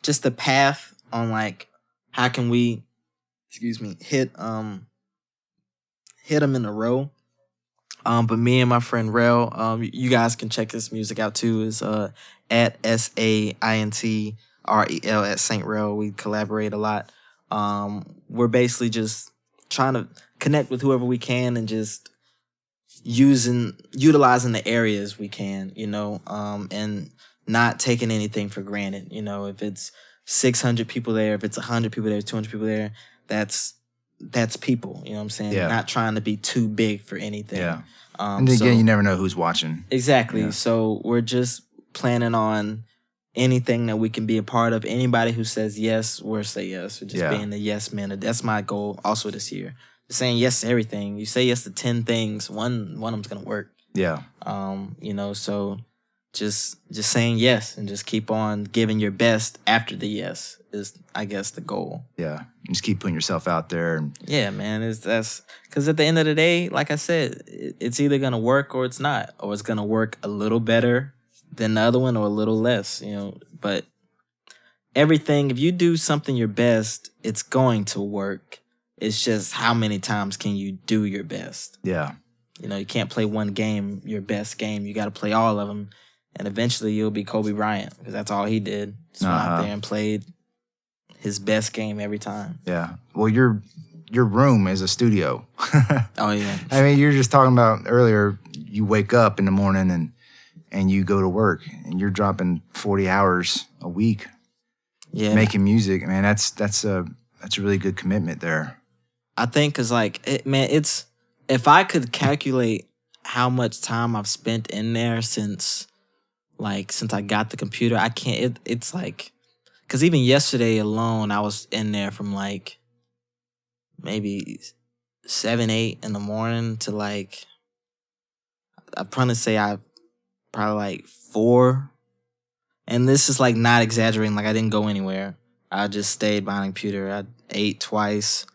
just a path on like how can we, hit them in a row. But me and my friend Rel, you guys can check this music out too. Is at SAINTREL at Saint Rel. We collaborate a lot. We're basically just trying to connect with whoever we can and just utilizing the areas we can, and not taking anything for granted. If it's 600 people there, if it's 100 people there, 200 people there, that's people. You know what I'm saying? Yeah. Not trying to be too big for anything. Yeah. And again, you never know who's watching. Exactly. Yeah. So we're just planning on anything that we can be a part of. Anybody who says yes, we'll say yes. We're just being the yes man. That's my goal also this year. Just saying yes to everything. You say yes to 10 things, one of them's gonna work. Yeah. So just saying yes and just keep on giving your best after the yes is, I guess, the goal. Yeah. Just keep putting yourself out there. Yeah, man. That's because at the end of the day, like I said, it's either gonna work or it's not, or it's gonna work a little better than the other one or a little less. But everything, if you do something your best, it's going to work. It's just how many times can you do your best? Yeah. You can't play one game your best game. You got to play all of them, and eventually you'll be Kobe Bryant because that's all he did. Just went out there and played his best game every time. Yeah. Well, your room is a studio. Oh yeah. I mean, you're just talking about earlier. You wake up in the morning and you go to work and you're dropping 40 hours a week. Yeah. Making music, man. That's a really good commitment there. I think because it's if I could calculate how much time I've spent in there since I got the computer, I can't. It's like, because even yesterday alone, I was in there from like maybe 7, 8 in the morning to like, I'd probably say like 4. And this is like not exaggerating. Like I didn't go anywhere. I just stayed behind the computer. I ate twice,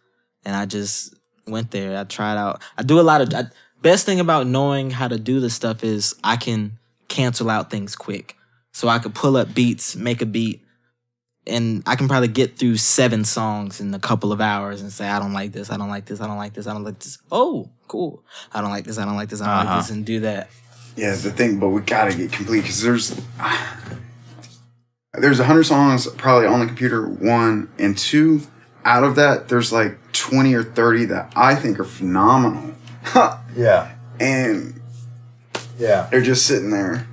and I just went there. I tried out. I do a lot of. Best thing about knowing how to do this stuff is I can cancel out things quick. So I could pull up beats, make a beat, and I can probably get through 7 songs in a couple of hours and say, I don't like this, I don't like this, I don't like this, I don't like this. Oh, cool. I don't like this, I don't like this, I don't like this, and do that. Yeah, the thing, but we gotta get complete because there's 100 songs probably on the computer, 1 and 2. Out of that, there's like 20 or 30 that I think are phenomenal. Yeah. And Yeah. they're just sitting there.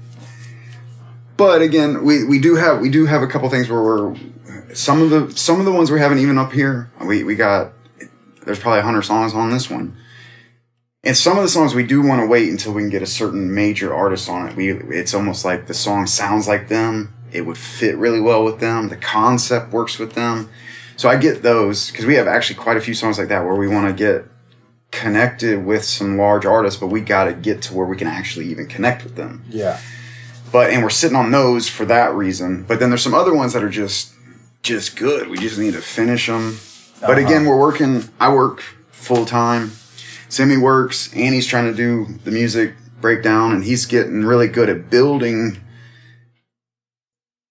But again, we do have a couple things where we're some of the ones we haven't even up here. We got there's probably 100 songs on this one. And some of the songs we do want to wait until we can get a certain major artist on it. It's almost like the song sounds like them. It would fit really well with them. The concept works with them. So I get those because we have actually quite a few songs like that where we want to get connected with some large artists, but we got to get to where we can actually even connect with them. Yeah. And we're sitting on those for that reason. But then there's some other ones that are just good. We just need to finish them. But again, I work full time. Semme works, and he's trying to do the music breakdown, and he's getting really good at building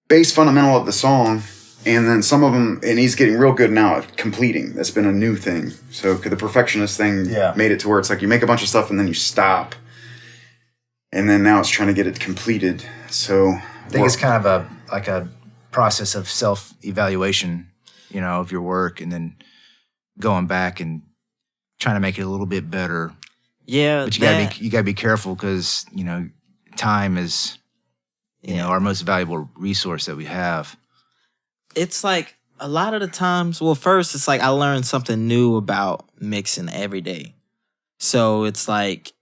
base fundamental of the song. And then some of them, and he's getting real good now at completing. That's been a new thing. So the perfectionist thing made it to where it's like you make a bunch of stuff and then you stop. And then now it's trying to get it completed. So I think it's kind of a process of self-evaluation, of your work, and then going back and trying to make it a little bit better. Yeah, but you gotta be careful because time is our most valuable resource that we have. It's like a lot of the times. Well, first it's like I learned something new about mixing every day, so it's like.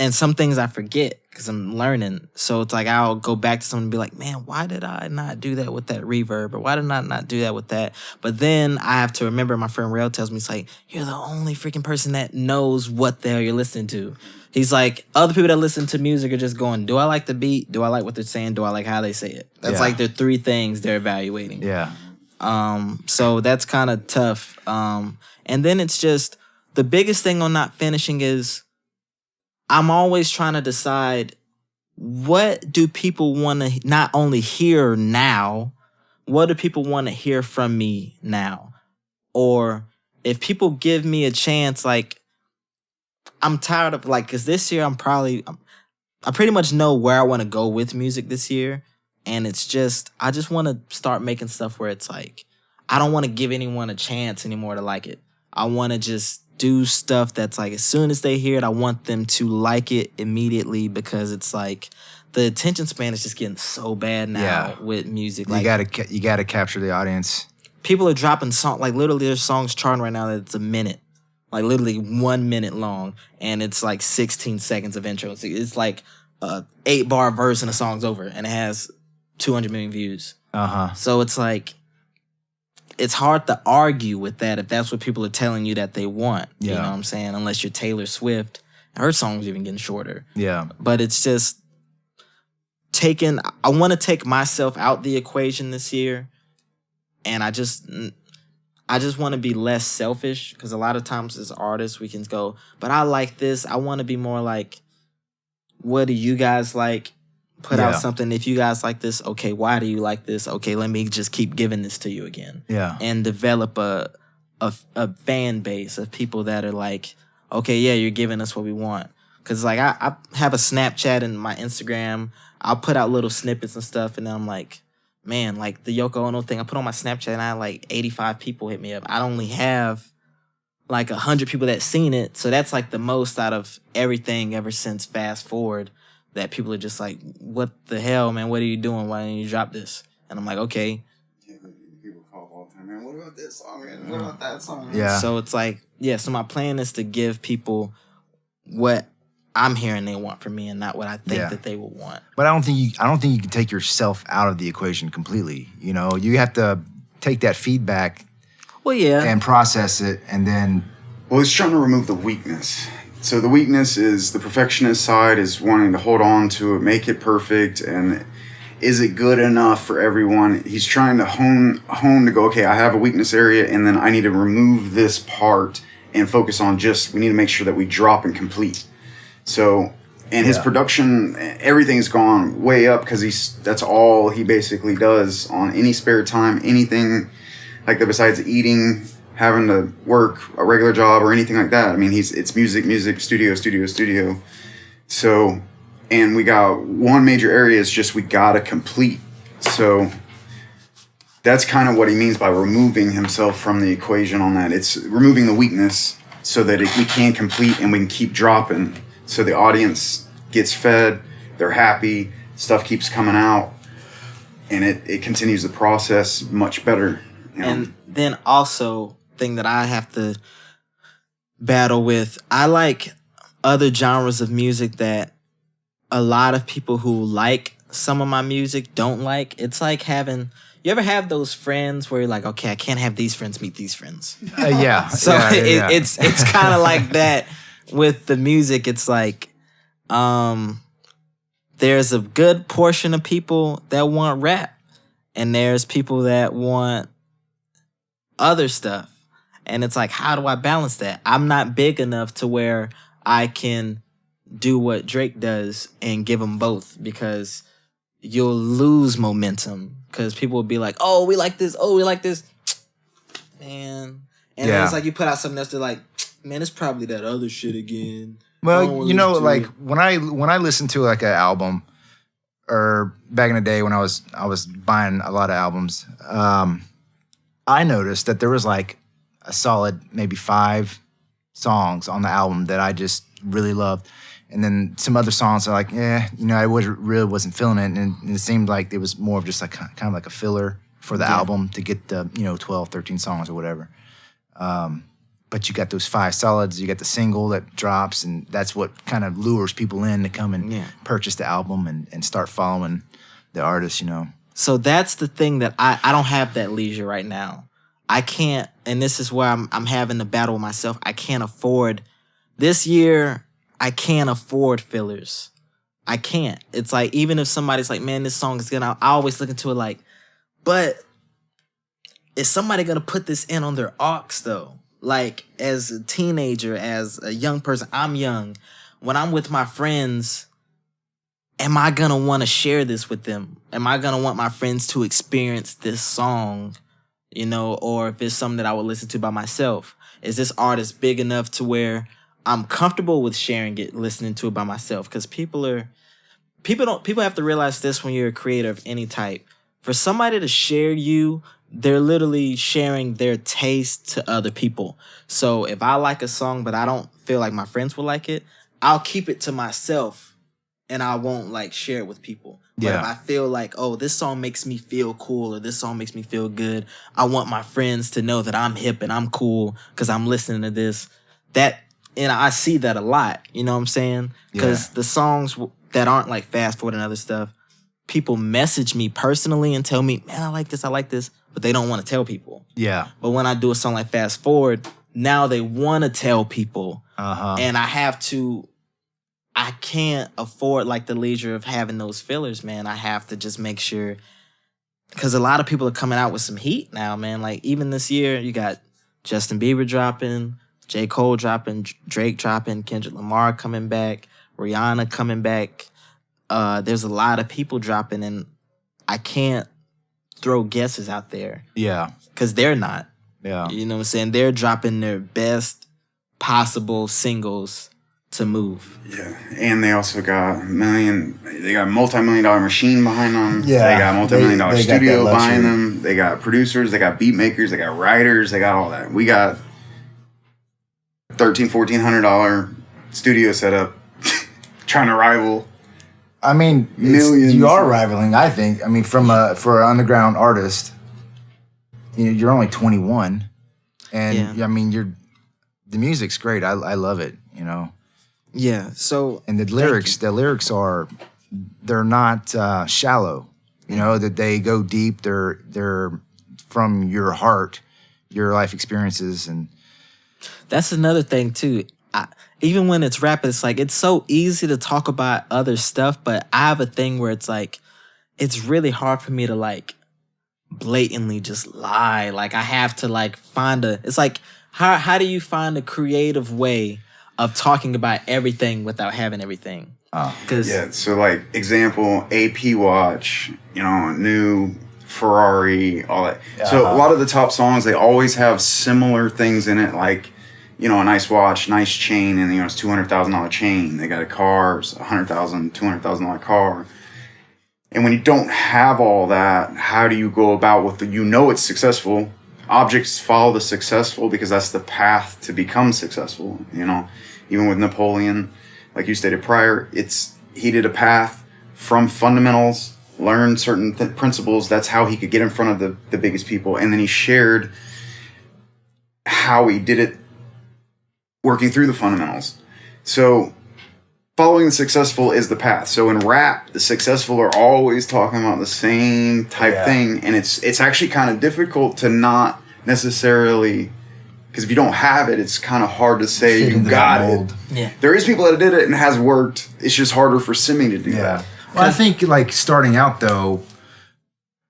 And some things I forget because I'm learning. So it's like I'll go back to someone and be like, man, why did I not do that with that reverb? Or why did I not do that with that? But then I have to remember my friend Rail tells me, it's like, you're the only freaking person that knows what the hell you're listening to. He's like, other people that listen to music are just going, do I like the beat? Do I like what they're saying? Do I like how they say it? That's like the 3 things they're evaluating. Yeah. So that's kind of tough. And then it's just, the biggest thing on not finishing is, I'm always trying to decide, what do people want to not only hear now, what do people want to hear from me now? Or if people give me a chance, like, I'm tired of, like, because this year I pretty much know where I want to go with music this year. And it's just, I just want to start making stuff where it's like, I don't want to give anyone a chance anymore to like it. I want to just do stuff that's like, as soon as they hear it, I want them to like it immediately, because it's like the attention span is just getting so bad now with music. Like, you gotta capture the audience. People are dropping songs, like literally there's songs charting right now that it's a minute, like literally 1 minute long, and it's like 16 seconds of intro. It's like a 8-bar verse and the song's over, and it has 200 million views. So it's like, it's hard to argue with that if that's what people are telling you that they want. You know what I'm saying? Unless you're Taylor Swift. Her song's even getting shorter. Yeah. But it's just I want to take myself out the equation this year. And I just want to be less selfish, because a lot of times as artists we can go, but I like this. I want to be more like, what do you guys like? Put out something. If you guys like this, okay, why do you like this? Okay, let me just keep giving this to you again. Yeah. And develop a fan base of people that are like, okay, yeah, you're giving us what we want. Because like I have a Snapchat and my Instagram. I'll put out little snippets and stuff, and then I'm like, man, like the Yoko Ono thing, I put on my Snapchat and I had like 85 people hit me up. I only have like 100 people that seen it. So that's like the most out of everything ever since Fast Forward. That people are just like, what the hell, man? What are you doing? Why didn't you drop this? And I'm like, okay. People call all the time, man. What about this song, man? What about that song? Yeah. So it's like, so my plan is to give people what I'm hearing they want from me, and not what I think that they will want. But I don't think you can take yourself out of the equation completely. You have to take that feedback. Well, and process it, and then. Well, it's trying to remove the weakness. So the weakness is the perfectionist side is wanting to hold on to it, make it perfect, and is it good enough for everyone? He's trying to hone to go, okay, I have a weakness area, and then I need to remove this part and focus on we need to make sure that we drop and complete. So And his production, everything's gone way up because that's all he basically does on any spare time, anything like that besides eating, having to work a regular job or anything like that. I mean, it's music, studio. So, and we got one major area is just we gotta complete. So that's kind of what he means by removing himself from the equation on that. It's removing the weakness so that we can complete and we can keep dropping. So the audience gets fed, they're happy, stuff keeps coming out, and it continues the process much better. You know? And then also, thing that I have to battle with, I like other genres of music that a lot of people who like some of my music don't like. It's like having... You ever have those friends where you're like, okay, I can't have these friends meet these friends? Yeah. So yeah. it's kind of like that with the music. It's like there's a good portion of people that want rap, and there's people that want other stuff. And it's like, how do I balance that? I'm not big enough to where I can do what Drake does and give them both, because you'll lose momentum. Because people will be like, oh, we like this. Oh, we like this. Man. And then it's like you put out something else, they're like, man, it's probably that other shit again. Well, you know, like when I listen to like an album, or back in the day when I was buying a lot of albums, I noticed that there was like a solid maybe 5 songs on the album that I just really loved. And then some other songs are like, I really wasn't feeling it. And it seemed like it was more of just like kind of like a filler for the album to get the, 12, 13 songs or whatever. But you got those 5 solids, you got the single that drops, and that's what kind of lures people in to come and purchase the album and start following the artist, So that's the thing that I don't have that leisure right now. I can't, and this is where I'm having to battle with myself. I can't afford, this year, I can't afford fillers. I can't. It's like, even if somebody's like, man, this song is good, I always look into it like, but is somebody going to put this in on their aux though? Like, as a teenager, as a young person, I'm young. When I'm with my friends, am I going to want to share this with them? Am I going to want my friends to experience this song, or if it's something that I would listen to by myself? Is this artist big enough to where I'm comfortable with sharing it, listening to it by myself? Because people have to realize this when you're a creator of any type. For somebody to share you, they're literally sharing their taste to other people. So if I like a song, but I don't feel like my friends will like it, I'll keep it to myself and I won't like share it with people. But if I feel like, oh, this song makes me feel cool, or this song makes me feel good, I want my friends to know that I'm hip and I'm cool because I'm listening to this. And I see that a lot, you know what I'm saying? Because the songs that aren't like fast forward and other stuff, people message me personally and tell me, man, I like this, but they don't want to tell people. Yeah. But when I do a song like Fast Forward, now they want to tell people. And I can't afford like the leisure of having those fillers, man. I have to just make sure, because a lot of people are coming out with some heat now, man. Like even this year, you got Justin Bieber dropping, J. Cole dropping, Drake dropping, Kendrick Lamar coming back, Rihanna coming back. There's a lot of people dropping, and I can't throw guesses out there. Yeah. Because they're not. Yeah. You know what I'm saying? They're dropping their best possible singles to move. Yeah. And they also got multi-million-dollar machine behind them. Yeah. They got multi-million-dollar studio behind them. They got producers, they got beat makers, they got writers, they got all that. We got $1,400 studio setup trying to rival. I mean, millions. You are rivaling, I think. I mean, for an underground artist, you're only 21, and I mean, the music's great. I love it. Yeah. So and the lyrics they're not shallow. That they go deep. They're from your heart, your life experiences, and that's another thing too. Even when it's rap, it's like, it's so easy to talk about other stuff, but I have a thing where it's like, it's really hard for me to like blatantly just lie. Like I have to like it's like, how do you find a creative way of talking about everything without having everything? Because Yeah, so like example, AP watch, new Ferrari, all that. So a lot of the top songs, they always have similar things in it, like, a nice watch, nice chain, and it's $200,000 chain. They got a car, it's $100,000, $200,000 car. And when you don't have all that, how do you go about with it's successful? Objects follow the successful because that's the path to become successful. Even with Napoleon, like you stated prior, he did a path from fundamentals, learned certain principles. That's how he could get in front of the biggest people. And then he shared how he did it working through the fundamentals. So following the successful is the path. So in rap, the successful are always talking about the same type thing. And it's actually kind of difficult to not necessarily, because if you don't have it, it's kind of hard to say you got it. Yeah. There is people that did it and it has worked. It's just harder for Semme to do that. Well, I think like starting out though,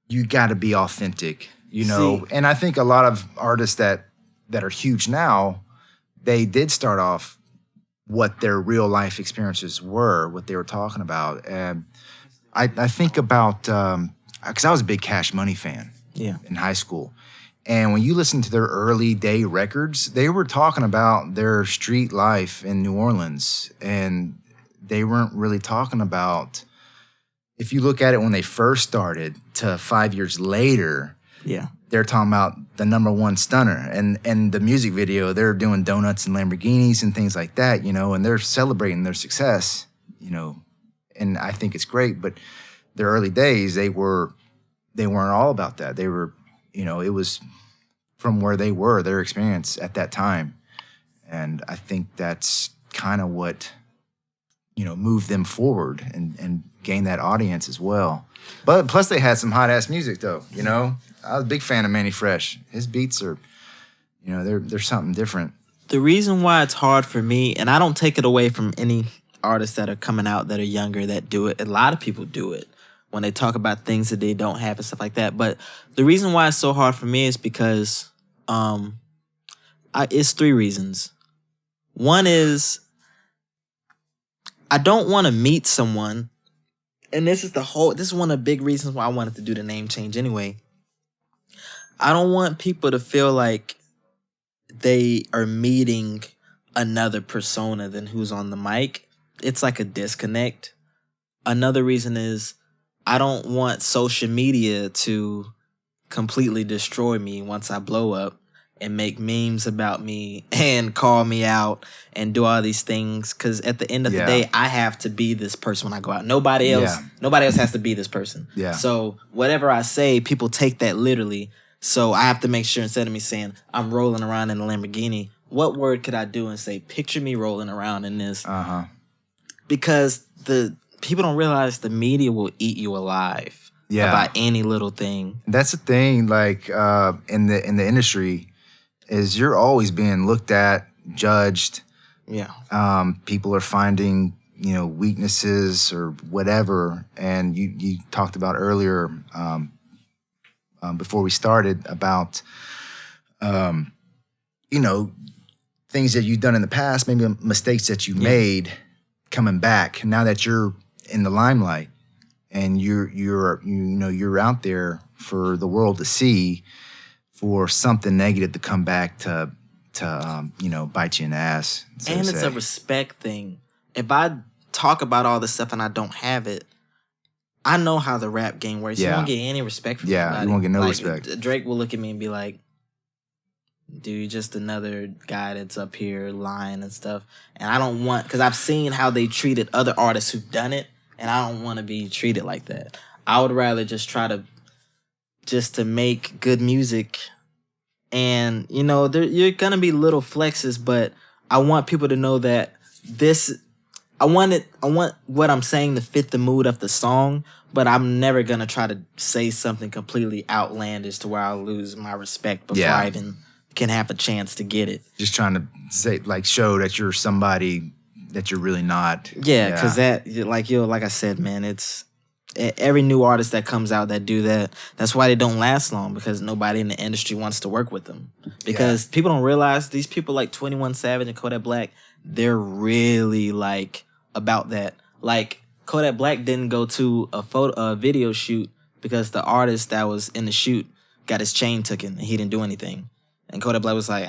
you got to be authentic, and I think a lot of artists that are huge now, they did start off what their real life experiences were, what they were talking about. And I think about, because I was a big Cash Money fan in high school. And when you listen to their early day records, they were talking about their street life in New Orleans. And they weren't really talking about, if you look at it when they first started to 5 years later, they're talking about the #1 stunner. And the music video, they're doing donuts and Lamborghinis and things like that, and they're celebrating their success, and I think it's great. But their early days, they weren't all about that. They were, it was from where they were, their experience at that time. And I think that's kind of what, moved them forward and gained that audience as well. But plus they had some hot ass music though, I was a big fan of Manny Fresh. His beats are, they're something different. The reason why it's hard for me, and I don't take it away from any artists that are coming out that are younger that do it. A lot of people do it when they talk about things that they don't have and stuff like that. But the reason why it's so hard for me is because it's 3 reasons. One is I don't want to meet someone, and this is one of the big reasons why I wanted to do the name change anyway. I don't want people to feel like they are meeting another persona than who's on the mic. It's like a disconnect. Another reason is I don't want social media to completely destroy me once I blow up and make memes about me and call me out and do all these things. Because at the end of the day, I have to be this person when I go out. Nobody else has to be this person. Yeah. So whatever I say, people take that literally. So I have to make sure instead of me saying I'm rolling around in a Lamborghini, what word could I do and say, picture me rolling around in this? Because the people don't realize the media will eat you alive about any little thing. That's the thing, like in the industry, is you're always being looked at, judged. Yeah. People are finding, weaknesses or whatever. And you talked about earlier, before we started, about things that you've done in the past, maybe mistakes that you made coming back. Now that you're in the limelight and you're out there for the world to see, for something negative to come back to bite you in the ass. So and it's a respect thing. If I talk about all this stuff and I don't have it, I know how the rap game works. You won't get any respect from anybody. You won't get no respect. Drake will look at me and be like, dude, just another guy that's up here lying and stuff. And I don't want, because I've seen how they treated other artists who've done it, and I don't want to be treated like that. I would rather just try to make good music. And, you're going to be little flexes, but I want people to know that I want what I'm saying to fit the mood of the song, but I'm never going to try to say something completely outlandish to where I'll lose my respect before I even can have a chance to get it. Just trying to say, show that you're somebody that you're really not. Yeah, because that, like I said, man, it's every new artist that comes out that do that, that's why they don't last long, because nobody in the industry wants to work with them. Because people don't realize these people like 21 Savage and Kodak Black, they're really about that. Like Kodak Black didn't go to a video shoot because the artist that was in the shoot got his chain taken and he didn't do anything. And Kodak Black was like,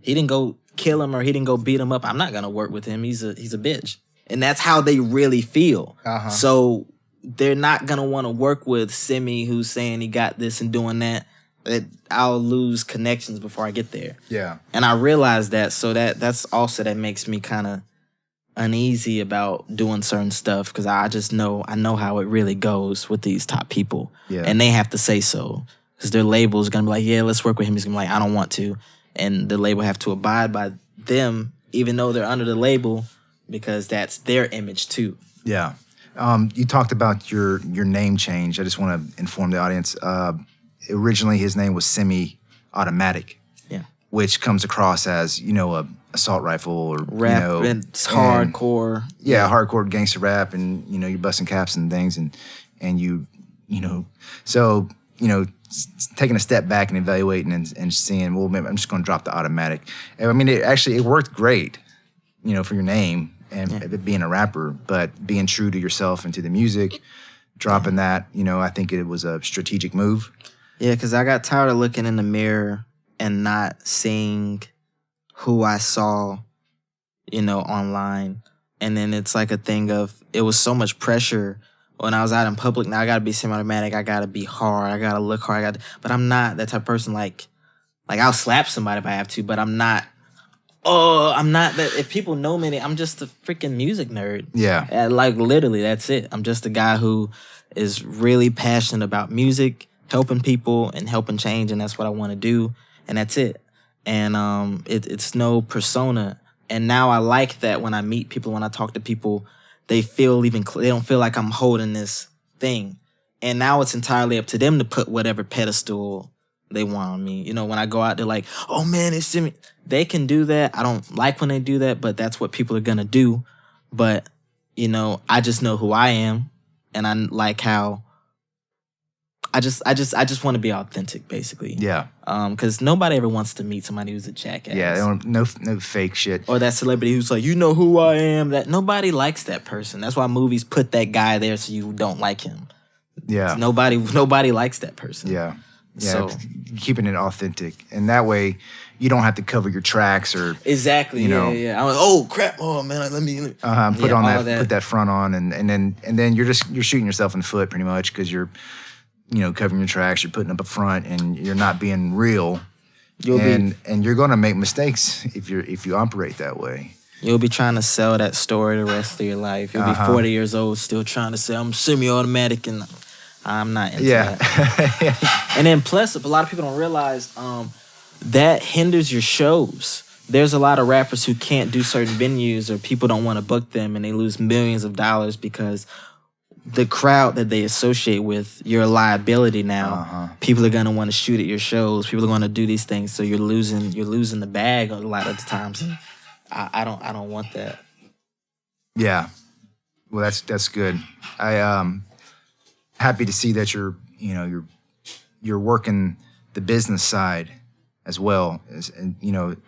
he didn't go kill him or he didn't go beat him up. I'm not gonna work with him. He's a bitch. And that's how they really feel. So they're not gonna want to work with Semme, who's saying he got this and doing that. I'll lose connections before I get there. Yeah. And I realized that, so that's also that makes me kind of uneasy about doing certain stuff because I know how it really goes with these top people. Yeah. And they have to say so because their label is gonna be like, yeah, let's work with him. He's gonna be like, I don't want to, and the label have to abide by them, even though they're under the label, because that's their image too. Yeah. You talked about your name change. I just want to inform the audience. Originally, his name was Semi Automatic. Yeah. Which comes across as, a assault rifle or rap, and it's hardcore. Hardcore gangster rap, and you're busting caps and things, and so taking a step back and evaluating and seeing, well, maybe I'm just going to drop the automatic. I mean, it worked great, for your name and being a rapper, but being true to yourself and to the music, dropping that, I think it was a strategic move. Yeah, because I got tired of looking in the mirror and not seeing who I saw, online. And then it's like a thing of, it was so much pressure when I was out in public. Now I gotta be semi-automatic, I gotta be hard, I gotta look hard, but I'm not that type of person. Like I'll slap somebody if I have to, but I'm not that. If people know me, I'm just a freaking music nerd. Yeah. Like literally, that's it. I'm just a guy who is really passionate about music, helping people and helping change, and that's what I want to do, and that's it. And it's no persona. And now I like that when I meet people, when I talk to people, they don't feel like I'm holding this thing. And now it's entirely up to them to put whatever pedestal they want on me. When I go out, they're like, oh man, it's Jimmy. They can do that. I don't like when they do that, but that's what people are gonna do. But, I just know who I am, and I like how I just want to be authentic, basically. Yeah. Because nobody ever wants to meet somebody who's a jackass. Yeah, no fake shit. Or that celebrity who's like, who I am. That nobody likes that person. That's why movies put that guy there so you don't like him. Yeah. Nobody likes that person. Yeah. Yeah. So keeping it authentic, and that way you don't have to cover your tracks or exactly. Yeah. I'm like, oh crap! Oh man, let me put that front on, and then you're shooting yourself in the foot pretty much because you're covering your tracks, you're putting up a front, and you're not being real. And you're going to make mistakes if you operate that way. You'll be trying to sell that story the rest of your life. You'll be 40 years old still trying to say, I'm semi-automatic, and I'm not into that. And then plus, a lot of people don't realize that hinders your shows. There's a lot of rappers who can't do certain venues, or people don't want to book them, and they lose millions of dollars because the crowd that they associate with, you're a liability now. People are gonna want to shoot at your shows. People are gonna do these things, so you're losing the bag a lot of the times. I don't want that. Yeah, well, that's good. I happy to see that you're working the business side as well, and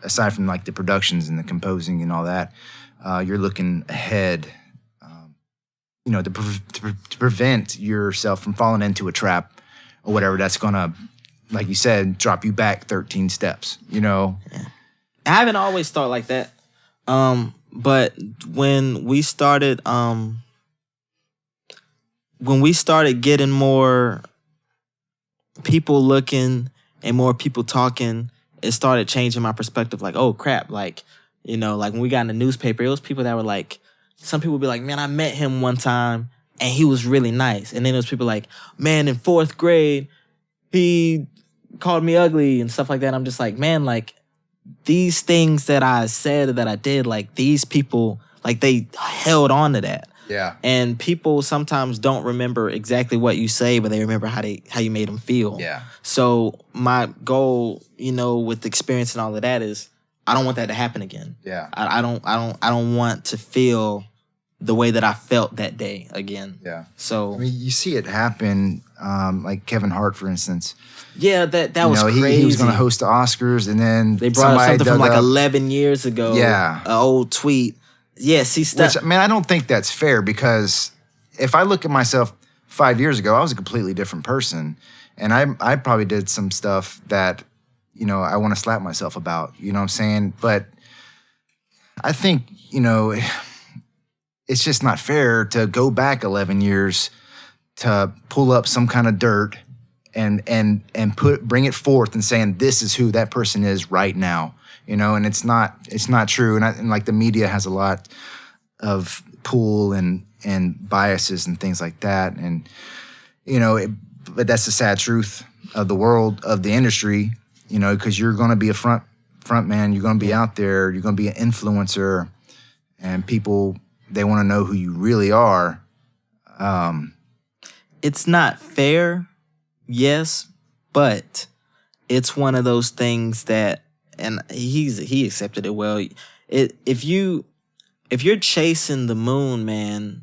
aside from like the productions and the composing and all that, you're looking ahead. To prevent yourself from falling into a trap or whatever that's gonna, like you said, drop you back 13 steps. Yeah. I haven't always thought like that, but when we started getting more people looking and more people talking, it started changing my perspective. Like, oh crap! Like when we got in the newspaper, it was people that were like. Some people would be like, man, I met him one time and he was really nice. And then there's people like, man, in 4th grade, he called me ugly and stuff like that. I'm just like, man, like these things that I said or that I did, like these people, like they held on to that. Yeah. And people sometimes don't remember exactly what you say, but they remember how you made them feel. Yeah. So my goal, with the experience and all of that is I don't want that to happen again. Yeah. I don't want to feel the way that I felt that day again. Yeah. So I mean, you see it happen, like Kevin Hart, for instance. Yeah, that was crazy. He was going to host the Oscars, and then they brought up something from like 11 years ago. Yeah. An old tweet. Yeah, see, stuff. Which, man, I don't think that's fair, because if I look at myself 5 years ago, I was a completely different person. And I probably did some stuff that, you know, I want to slap myself about, you know what I'm saying? But I think, you know, it's just not fair to go back 11 years to pull up some kind of dirt and bring it forth and saying this is who that person is right now, you know, and it's not true. And like the media has a lot of pull and biases and things like that. And, you know, but that's the sad truth of the world, of the industry, you know, because you're going to be a front man, you're going to be out there, you're going to be an influencer, and people, they want to know who you really are. It's not fair, yes, but it's one of those things that, and he accepted it well. If you're chasing the moon, man,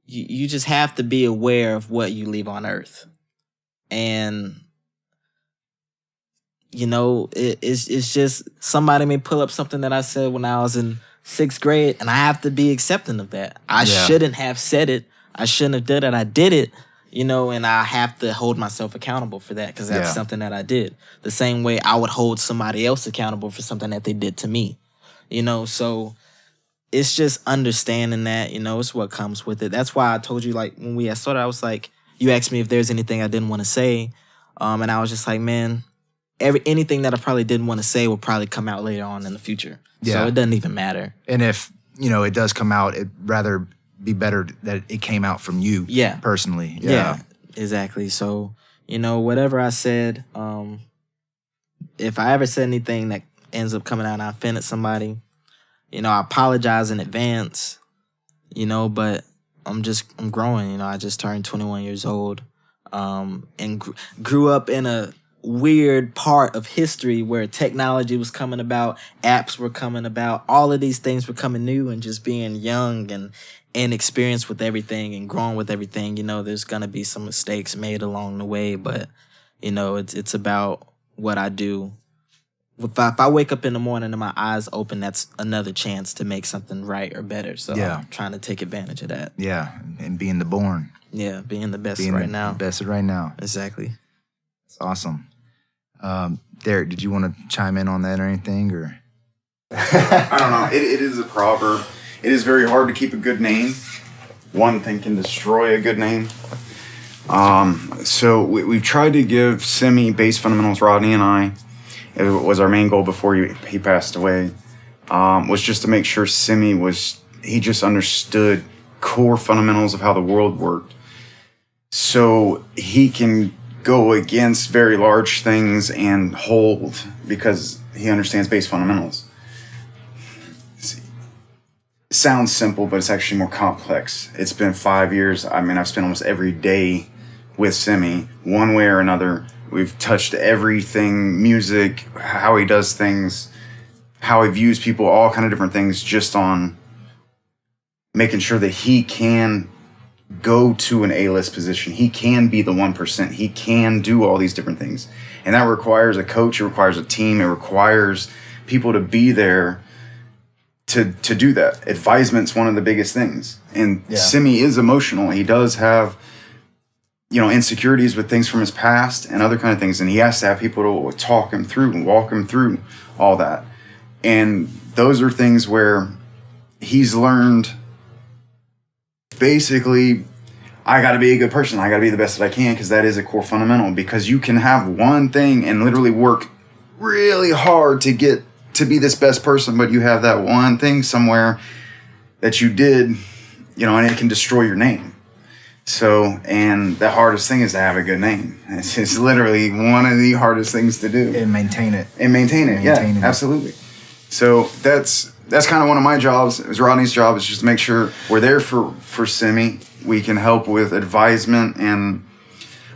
you just have to be aware of what you leave on Earth, and you know it's just somebody may pull up something that I said when I was in 6th grade, and I have to be accepting of that. I shouldn't have said it. I shouldn't have done it. I did it, you know, and I have to hold myself accountable for that, because that's something that I did. The same way I would hold somebody else accountable for something that they did to me, you know. So it's just understanding that, you know, it's what comes with it. That's why I told you, like, when we had started, I was like, you asked me if there's anything I didn't want to say, and I was just like, man, anything that I probably didn't want to say will probably come out later on in the future. Yeah. So it doesn't even matter. And if, you know, it does come out, it'd rather be better that it came out from you personally. Yeah, exactly. So, you know, whatever I said, if I ever said anything that ends up coming out and I offended somebody, you know, I apologize in advance, you know, but I'm growing, you know. I just turned 21 years old, and grew up in a weird part of history where technology was coming about, apps were coming about, all of these things were coming new, and just being young and inexperienced with everything and growing with everything, you know, there's gonna be some mistakes made along the way, but you know, it's about what I do. If I wake up in the morning and my eyes open, that's another chance to make something right or better. So I'm trying to take advantage of that. Yeah, and being the born. Yeah, being the best right now. The best right now. Exactly. It's awesome. Derek, did you want to chime in on that or anything? Or I don't know. It is a proverb. It is very hard to keep a good name. One thing can destroy a good name. So we've tried to give Semme bass fundamentals, Rodney and I. It was our main goal before he passed away. Was just to make sure Semme he just understood core fundamentals of how the world worked. So he can go against very large things and hold, because he understands bass fundamentals. It sounds simple, but it's actually more complex. It's been 5 years. I mean, I've spent almost every day with Semme, one way or another. We've touched everything, music, how he does things, how he views people, all kind of different things, just on making sure that he can go to an A-list position. He can be the 1%. He can do all these different things. And that requires a coach. It requires a team. It requires people to be there to do that. Advisement's one of the biggest things. And Semme is emotional. He does have, you know, insecurities with things from his past and other kind of things. And he has to have people to talk him through and walk him through all that. And those are things where he's learned, basically, I got to be a good person. I got to be the best that I can, because that is a core fundamental. Because you can have one thing and literally work really hard to get to be this best person, but you have that one thing somewhere that you did, you know, and it can destroy your name. So, and the hardest thing is to have a good name. It's literally one of the hardest things to do. And maintain it. Yeah, absolutely. So that's kind of one of my jobs. It was Rodney's job, is just to make sure we're there for Semme. We can help with advisement, and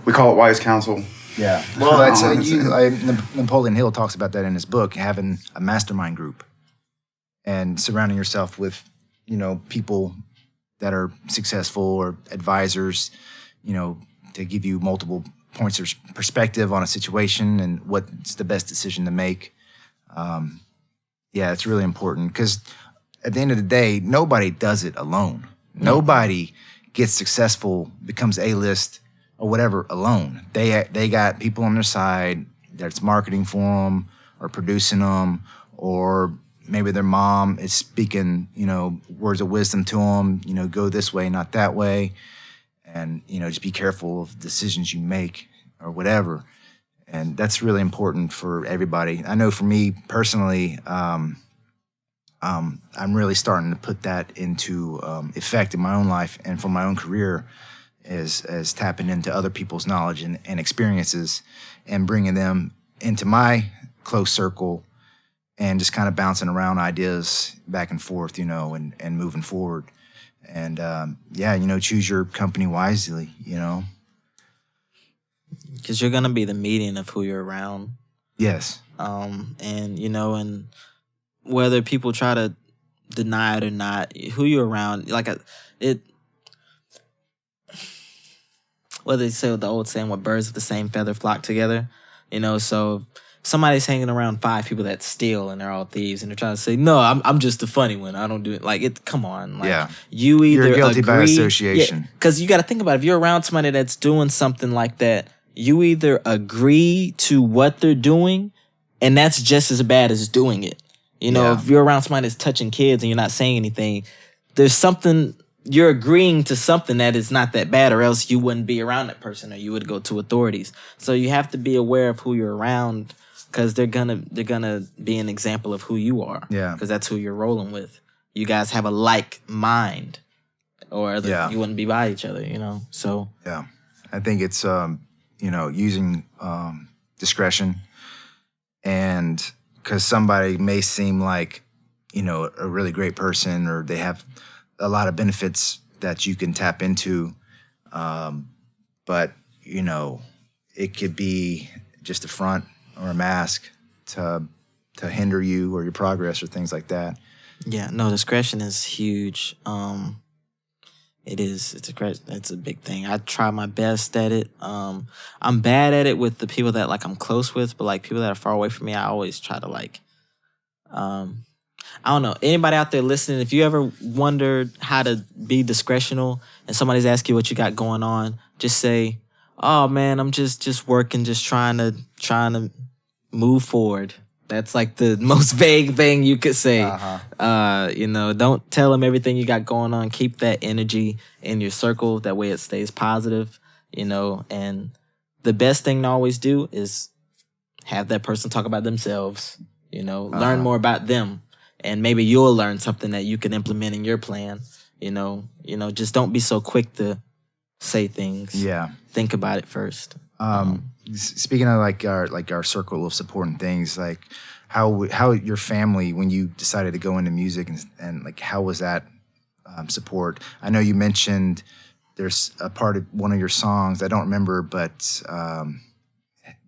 we call it wise counsel. Yeah. Well, that's Napoleon Hill talks about that in his book, having a mastermind group and surrounding yourself with, you know, people that are successful or advisors, you know, to give you multiple points of perspective on a situation and what's the best decision to make. Yeah, it's really important, because at the end of the day, nobody does it alone. Nobody gets successful, becomes A-list or whatever alone. They got people on their side that's marketing for them or producing them, or maybe their mom is speaking, words of wisdom to them, go this way, not that way. And, just be careful of decisions you make or whatever. And that's really important for everybody. I know for me personally, I'm really starting to put that into effect in my own life and for my own career, as tapping into other people's knowledge and experiences and bringing them into my close circle and just kind of bouncing around ideas back and forth, and moving forward. And choose your company wisely, Because you're gonna be the median of who you're around. Yes. And whether people try to deny it or not, who you're around, whether they say the old saying, "What birds of the same feather flock together," So somebody's hanging around 5 people that steal and they're all thieves and they're trying to say, "No, I'm just the funny one. I don't do it." Come on, you either you're guilty agree, by association. Because you got to think about it. If you're around somebody that's doing something like that, you either agree to what they're doing, and that's just as bad as doing it. If you're around somebody that's touching kids and you're not saying anything, there's something, you're agreeing to something that is not that bad, or else you wouldn't be around that person, or you would go to authorities. So you have to be aware of who you're around, because they're gonna be an example of who you are. Yeah. Because that's who you're rolling with. You guys have a like mind, or you wouldn't be by each other. So yeah, I think it's using discretion, and because somebody may seem like a really great person, or they have a lot of benefits that you can tap into, but it could be just a front or a mask to hinder you or your progress or things like that. Yeah, no, discretion is huge. It is. It's a big thing. I try my best at it. I'm bad at it with the people that I'm close with, but people that are far away from me, I always try to I don't know. Anybody out there listening, if you ever wondered how to be discretional and somebody's asking you what you got going on, just say, "Oh man, I'm just working, just trying to move forward." That's the most vague thing you could say. Don't tell them everything you got going on. Keep that energy in your circle. That way it stays positive, and the best thing to always do is have that person talk about themselves, learn more about them, and maybe you'll learn something that you can implement in your plan. Just don't be so quick to say things. Yeah. Think about it first. Speaking of our circle of support and things, how your family, when you decided to go into music, and how was that support? I know you mentioned there's a part of one of your songs, I don't remember, but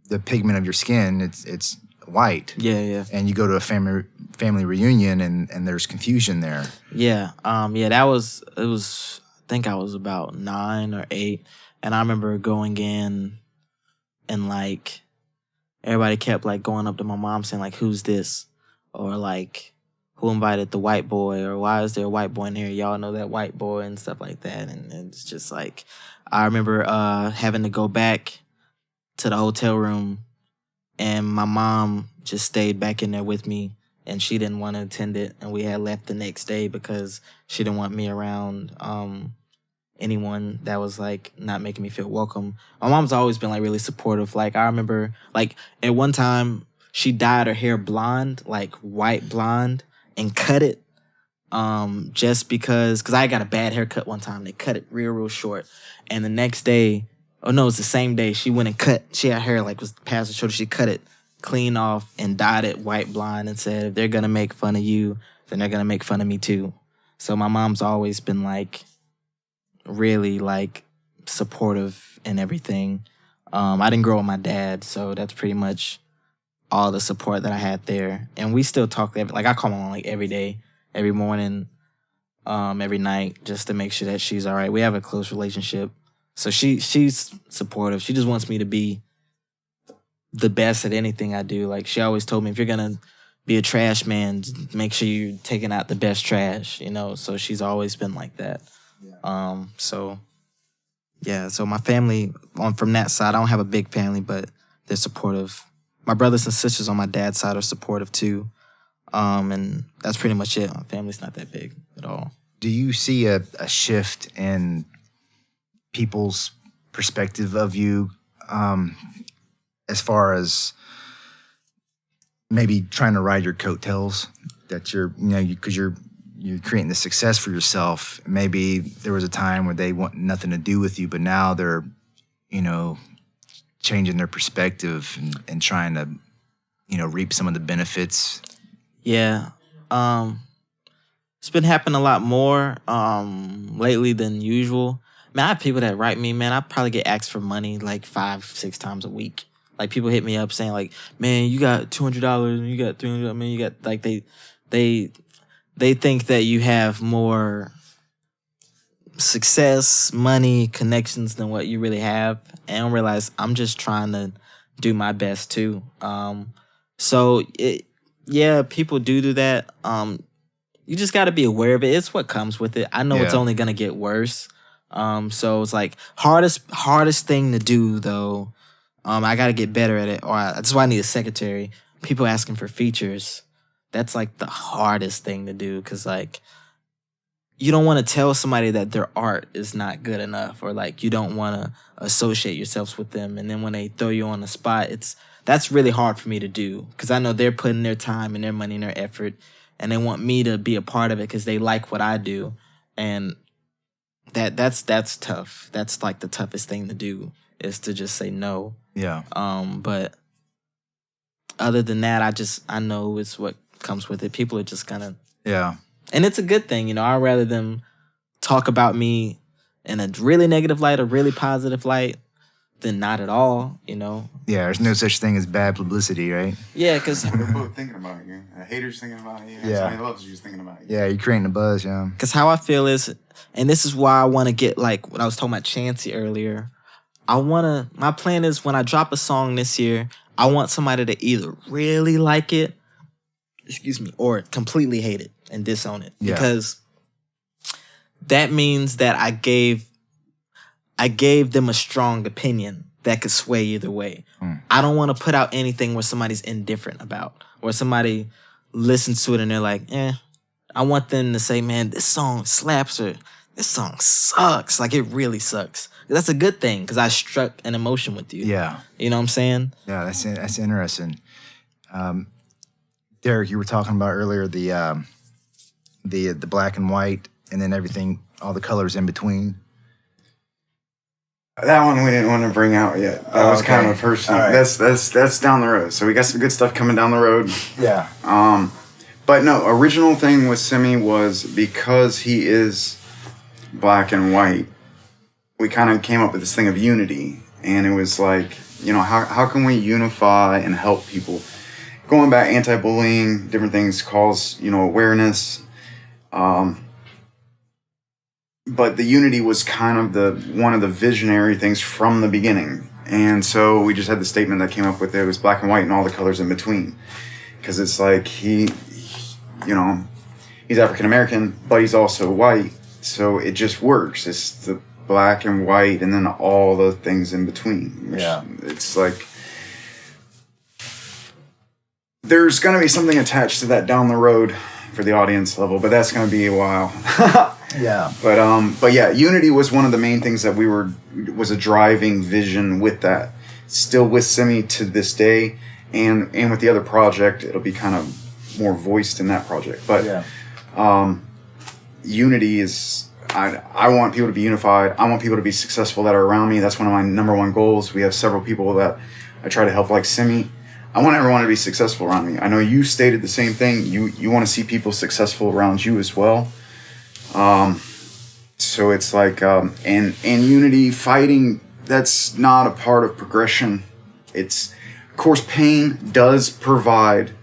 the pigment of your skin, it's white. Yeah. And you go to a family reunion and there's confusion there. Yeah. It was, I think I was about 9 or 8, and I remember going in and everybody kept going up to my mom saying who's this? Or who invited the white boy? Or why is there a white boy in here? Y'all know that white boy, and stuff like that. And it's just I remember having to go back to the hotel room, and my mom just stayed back in there with me, and she didn't want to attend it, and we had left the next day because she didn't want me around anyone that was not making me feel welcome. My mom's always been really supportive. I remember at one time she dyed her hair blonde, white blonde, and cut it just because I got a bad haircut one time. They cut it real short, and the next day, oh no, it's the same day, she went and cut. She had hair was past the shoulder. She cut it clean off and dyed it white blonde and said, "If they're gonna make fun of you, then they're gonna make fun of me too." So my mom's always been really supportive and everything. I didn't grow up with my dad, so that's pretty much all the support that I had there. And we still talk I call my mom every day, every morning, every night, just to make sure that she's all right. We have a close relationship. So she's supportive. She just wants me to be the best at anything I do. She always told me, if you're gonna be a trash man. Make sure you're taking out the best trash, you know. So she's always been like that. So yeah, so my family from that side, I don't have a big family, but they're supportive. My brothers and sisters on my dad's side are supportive too. And that's pretty much it. My family's not that big at all. Do you see a shift in people's perspective of you, as far as maybe trying to ride your coattails, that because you're creating the success for yourself? Maybe there was a time where they want nothing to do with you, but now they're, changing their perspective and trying to, reap some of the benefits. Yeah. It's been happening a lot more lately than usual. Man, I have people that write me, man, I probably get asked for money like 5-6 times a week. Like, people hit me up saying like, man, you got $200 and you got $300. I mean, you got, like, they think that you have more success, money, connections than what you really have. And I don't realize I'm just trying to do my best too. Yeah, people do that. You just got to be aware of it. It's what comes with it. I know it's only gonna get worse. So it's like hardest thing to do though. I got to get better at it. That's why I need a secretary. People asking for features. That's like the hardest thing to do, because like you don't want to tell somebody that their art is not good enough, or like you don't want to associate yourselves with them, and then when they throw you on the spot, that's really hard for me to do, because I know they're putting their time and their money and their effort, and they want me to be a part of it because they like what I do, and that's tough. That's like the toughest thing to do, is to just say no. Yeah. But other than that, I know it's what comes with it. People are just gonna. Yeah. And it's a good thing, I'd rather them talk about me in a really negative light or really positive light than not at all, Yeah, there's no such thing as bad publicity, right? Yeah, because they're both thinking about you. A hater's thinking about you. Yeah. Somebody loves you is thinking about you. Yeah, you're creating a buzz, yeah. Because how I feel is, and this is why I want to get, like, when I was talking about Chancey earlier, my plan is when I drop a song this year, I want somebody to either really like it, or completely hate it and disown it. Yeah. Because that means that I gave them a strong opinion that could sway either way. I don't want to put out anything where somebody's indifferent about, or somebody listens to it and they're like, I want them to say, man, this song slaps, or this song sucks. Like, it really sucks. That's a good thing, because I struck an emotion with you. Yeah. You know what I'm saying? Yeah, that's interesting. Derek, you were talking about earlier the black and white, and then everything, all the colors in between. That one we didn't want to bring out yet. That was kind of a personal. Right. That's down the road. So we got some good stuff coming down the road. Yeah. But no, original thing with Semme was, because he is black and white, we kind of came up with this thing of unity, and it was like, how can we unify and help people? Going back, anti-bullying, different things, cause, awareness. But the unity was kind of one of the visionary things from the beginning. And so we just had the statement that came up with it. It was black and white and all the colors in between. Because it's like he's African-American, but he's also white. So it just works. It's the black and white and then all the things in between. Yeah. It's like, there's going to be something attached to that down the road for the audience level, but that's going to be a while. Yeah. But yeah, unity was one of the main things that was a driving vision with that. Still with Semme to this day, and with the other project, it'll be kind of more voiced in that project. But unity is, I want people to be unified. I want people to be successful that are around me. That's one of my number one goals. We have several people that I try to help, like Semme. I want everyone to be successful around me. I know you stated the same thing. You want to see people successful around you as well. So it's like, and unity, fighting, that's not a part of progression. Of course, pain does provide,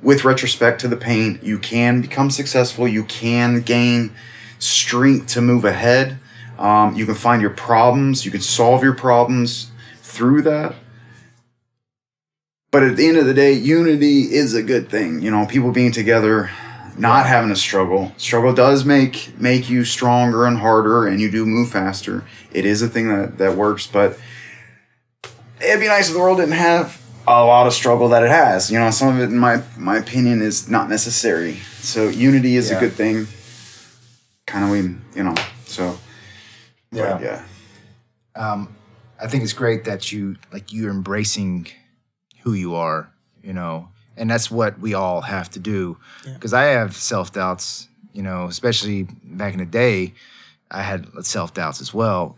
with retrospect to the pain, you can become successful. You can gain strength to move ahead. You can find your problems. You can solve your problems through that. But at the end of the day, unity is a good thing. You know, people being together, not having a struggle. Struggle does make you stronger and harder, and you do move faster. It is a thing that works, but it'd be nice if the world didn't have a lot of struggle that it has. You know, some of it, in my opinion, is not necessary. So unity is a good thing. Kind of, you know, so. Yeah. I think it's great that you're embracing who you are, you know, and that's what we all have to do. Because I have self-doubts, you know, especially back in the day, I had self-doubts as well.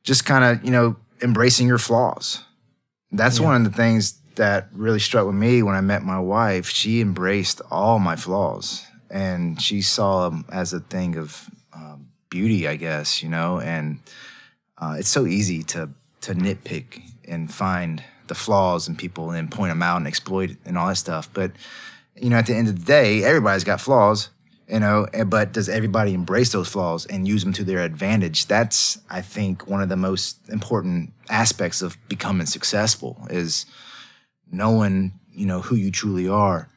Just kind of, you know, embracing your flaws. That's one of the things that really struck with me when I met my wife. She embraced all my flaws, and she saw them as a thing of beauty, I guess, you know, and it's so easy to nitpick and find the flaws in people and then point them out and exploit it and all that stuff. But, you know, at the end of the day, everybody's got flaws, you know, but does everybody embrace those flaws and use them to their advantage? That's, I think, one of the most important aspects of becoming successful is knowing, you know, who you truly are.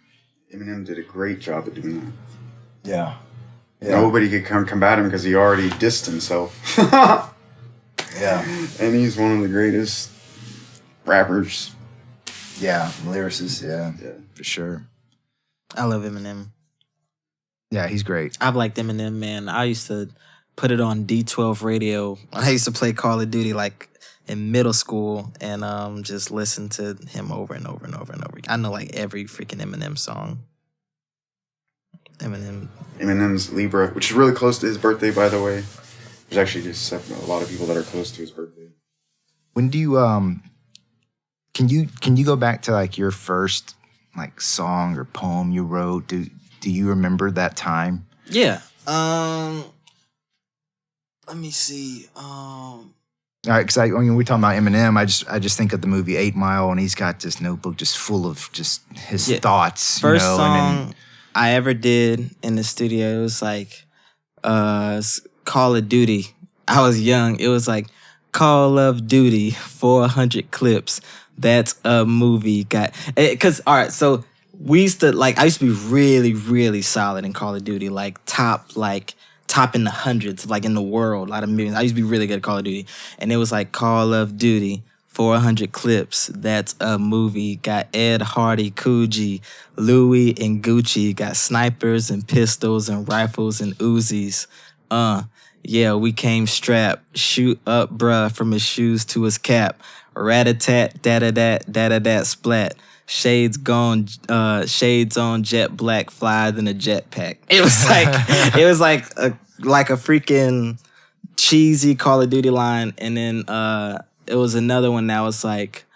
Eminem did a great job of doing that. Yeah. Nobody could combat him because he already dissed himself. Yeah. And he's one of the greatest rappers. Yeah, lyricists, yeah, for sure. I love Eminem. Yeah, he's great. I've liked Eminem, man. I used to put it on D12 radio. I used to play Call of Duty like in middle school and just listen to him over and over and over and over. I know like every freaking Eminem song. Eminem's Libra, which is really close to his birthday, by the way. There's actually just a lot of people that are close to his birthday. When do you can you go back to like your first like song or poem you wrote? Do you remember that time? Yeah. Let me see. All right, because when we're talking about Eminem, I just think of the movie 8 Mile, and he's got this notebook just full of just his thoughts. First you know, song I ever did in the studio, it was like Call of Duty. I was young. It was like Call of Duty 400 clips. That's a movie. Because all right, so we used to I used to be really, really solid in Call of Duty, like top in the hundreds, like in the world, a lot of millions. I used to be really good at Call of Duty, and it was like Call of Duty 400 clips. That's a movie. Got Ed Hardy, Coogee, Louis, and Gucci. Got snipers and pistols and rifles and Uzis. Yeah, we came strapped. Shoot up, bruh, from his shoes to his cap. Rat-a-tat, da-da-dat, splat. Shades on, jet black, flyer than a jetpack. It was like a freaking cheesy Call of Duty line, and then it was another one that was like,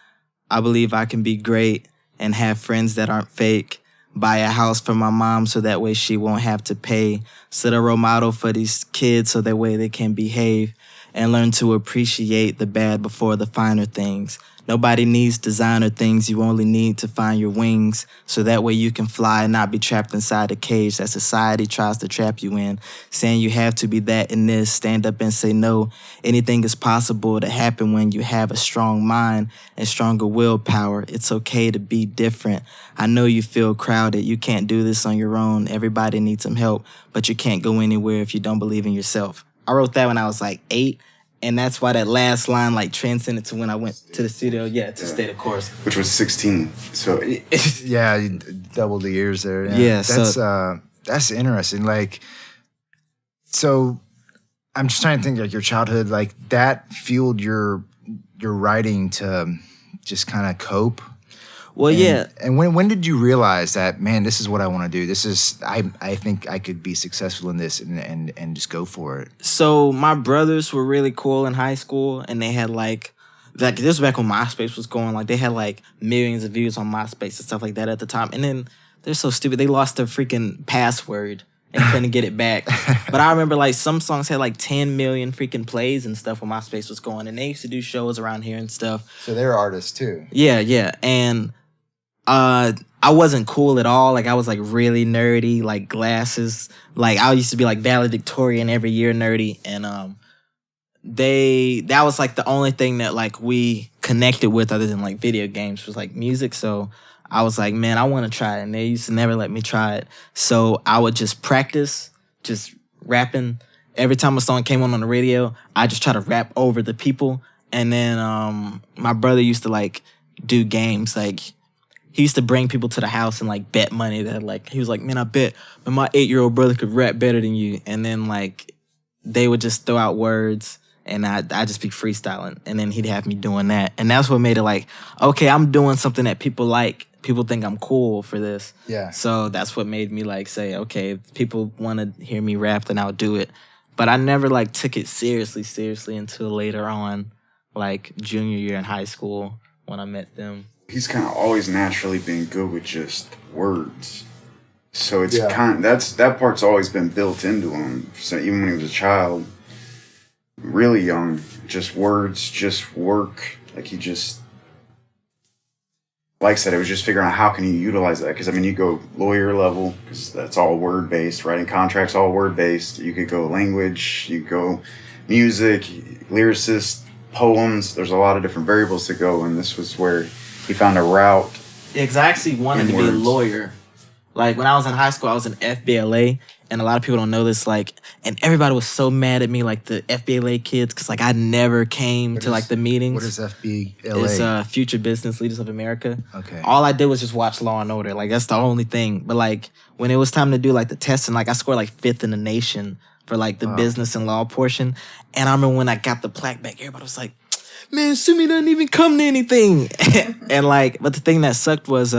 I believe I can be great and have friends that aren't fake. Buy a house for my mom so that way she won't have to pay. Set a role model for these kids so that way they can behave and learn to appreciate the bad before the finer things. Nobody needs designer things. You only need to find your wings so that way you can fly and not be trapped inside a cage that society tries to trap you in. Saying you have to be that and this. Stand up and say no. Anything is possible to happen when you have a strong mind and stronger willpower. It's okay to be different. I know you feel crowded. You can't do this on your own. Everybody needs some help, but you can't go anywhere if you don't believe in yourself. I wrote that when I was like 8. And that's why that last line like transcended to when I went to the studio, to State of Course. Which was 16. So yeah, you doubled the years there. Yeah, that's interesting. Like, so I'm just trying to think like your childhood, like that fueled your writing to just kind of cope. Well, yeah. And when did you realize that, man, this is what I want to do? This is I think I could be successful in this and just go for it. So my brothers were really cool in high school, and they had like this was back when MySpace was going. Like they had like millions of views on MySpace and stuff like that at the time. And then they're so stupid. They lost their freaking password and couldn't get it back. But I remember like some songs had like 10 million freaking plays and stuff when MySpace was going. And they used to do shows around here and stuff. So they're artists too. Yeah. And I wasn't cool at all. Like I was like really nerdy, like glasses. Like I used to be like valedictorian every year nerdy. And that was like the only thing that like we connected with other than like video games was like music. So I was like, man, I want to try it. And they used to never let me try it. So I would just practice, just rapping. Every time a song came on the radio, I just try to rap over the people. And then my brother used to like do games. Like he used to bring people to the house and like bet money that like, he was like, man, I bet but my 8-year-old brother could rap better than you. And then like they would just throw out words and I'd just be freestyling. And then he'd have me doing that. And that's what made it like, okay, I'm doing something that people like. People think I'm cool for this. Yeah. So that's what made me like say, okay, if people want to hear me rap, then I'll do it. But I never like took it seriously until later on, like junior year in high school when I met them. He's kind of always naturally been good with just words. So it's Yeah. that part's always been built into him. So even when he was a child, really young, just words, just work. Like he just, like I said, it was just figuring out how can you utilize that. Because I mean, you go lawyer level, because that's all word based. Writing contracts, all word based. You could go language, you could go music, lyricist, poems. There's a lot of different variables to go, and this was where he found a route. Yeah, because I actually wanted to be a lawyer. Like when I was in high school, I was in FBLA, and a lot of people don't know this. Like, and everybody was so mad at me, like the FBLA kids, because like I never came to like the meetings. What is FBLA? It's Future Business Leaders of America. Okay. All I did was just watch Law and Order. Like that's the only thing. But like when it was time to do like the testing, like I scored like 5th in the nation for like the business and law portion. And I remember when I got the plaque back, everybody was like, "Man, Semme doesn't even come to anything." And like, but the thing that sucked was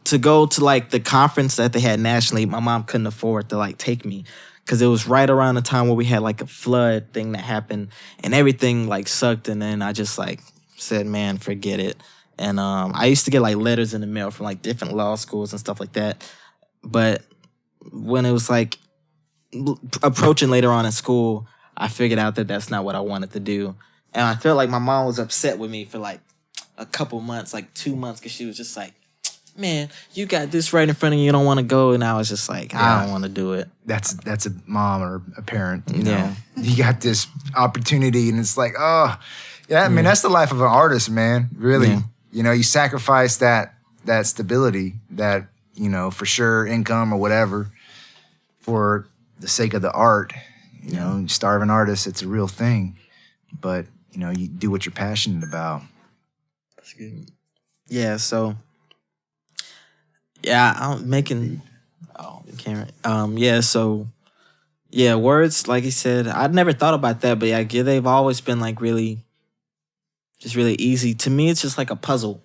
to go to like the conference that they had nationally, my mom couldn't afford to like take me because it was right around the time where we had like a flood thing that happened and everything like sucked. And then I just like said, man, forget it. And I used to get like letters in the mail from like different law schools and stuff like that. But when it was like approaching later on in school, I figured out that that's not what I wanted to do. And I felt like my mom was upset with me for like a couple months, like 2 months, because she was just like, man, you got this right in front of you, you don't want to go. And I was just like, I don't want to do it. That's a mom or a parent, you know. Yeah. You got this opportunity and it's like, oh, yeah, I mean, that's the life of an artist, man, really. Yeah. You know, you sacrifice that stability, that, you know, for sure income or whatever for the sake of the art. You know, starving artists, it's a real thing. But, you know, you do what you're passionate about. That's good. Yeah, so yeah, I'm making the camera. Yeah, so yeah, words, like he said, I'd never thought about that, but yeah, they've always been like really easy. To me, it's just like a puzzle.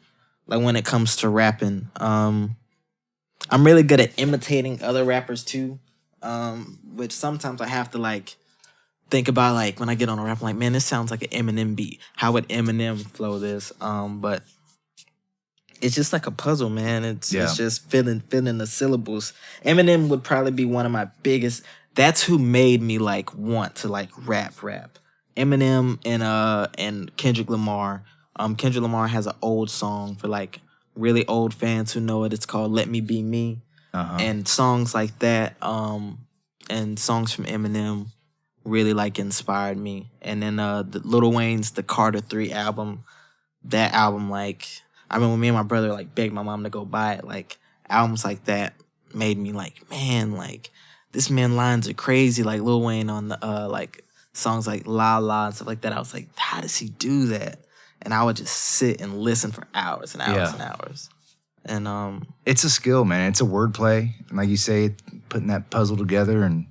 Like when it comes to rapping. I'm really good at imitating other rappers too. Which sometimes I have to like think about like when I get on a rap, I'm like, man, this sounds like an Eminem beat. How would Eminem flow this? But it's just like a puzzle, man. It's just filling the syllables. Eminem would probably be one of my biggest. That's who made me like want to like rap. Eminem and Kendrick Lamar. Kendrick Lamar has an old song for like really old fans who know it. It's called "Let Me Be Me," and songs like that. And songs from Eminem really like inspired me. And then the Lil Wayne's The Carter 3 album. That album like. I remember when me and my brother like begged my mom to go buy it. Like albums like that made me like, man, like this man lines are crazy. Like Lil Wayne on the like songs like La La and stuff like that. I was like, how does he do that? And I would just sit and listen for hours and hours and hours. And it's a skill, man. It's a wordplay. And like you say, putting that puzzle together and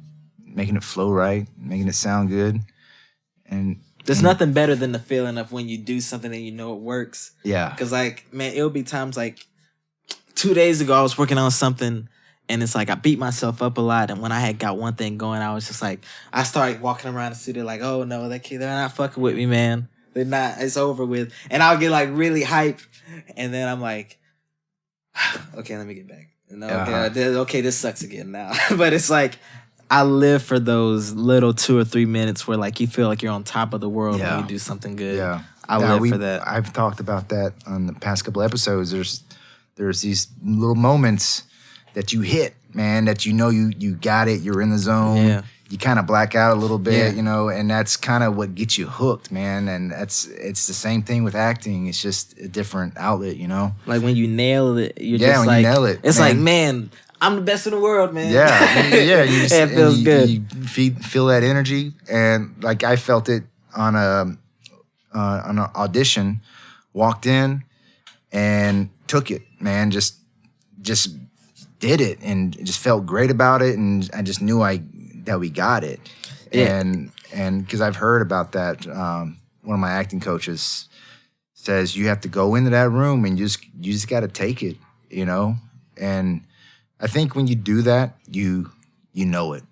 making it flow right, making it sound good. And there's nothing better than the feeling of when you do something and you know it works. Yeah. Because, like, man, it'll be times like 2 days ago I was working on something and it's like I beat myself up a lot. And when I had got one thing going, I was just like, I started walking around the studio like, oh, no, they're not fucking with me, man. They're not. It's over with. And I'll get, like, really hyped. And then I'm like, okay, let me get back. Okay, this sucks again now. But it's like, I live for those little 2 or 3 minutes where like you feel like you're on top of the world when you do something good. Yeah, I live for that. I've talked about that on the past couple episodes. There's these little moments that you hit, man, that you know you got it. You're in the zone. Yeah. you kind of black out a little bit, Yeah. you know, and that's kind of what gets you hooked, man. And it's the same thing with acting. It's just a different outlet, you know. Like when you nail it, you're Yeah, just when like, you nail it, it's man. like, man, I'm the best in the world, man. Yeah, yeah. You just, It feels good. You feel that energy, and like I felt it on an audition. Walked in and took it, man. Just did it, and just felt great about it, and I just knew that we got it. Yeah. And because I've heard about that, one of my acting coaches says you have to go into that room and you just got to take it, you know. And I think when you do that, you know it.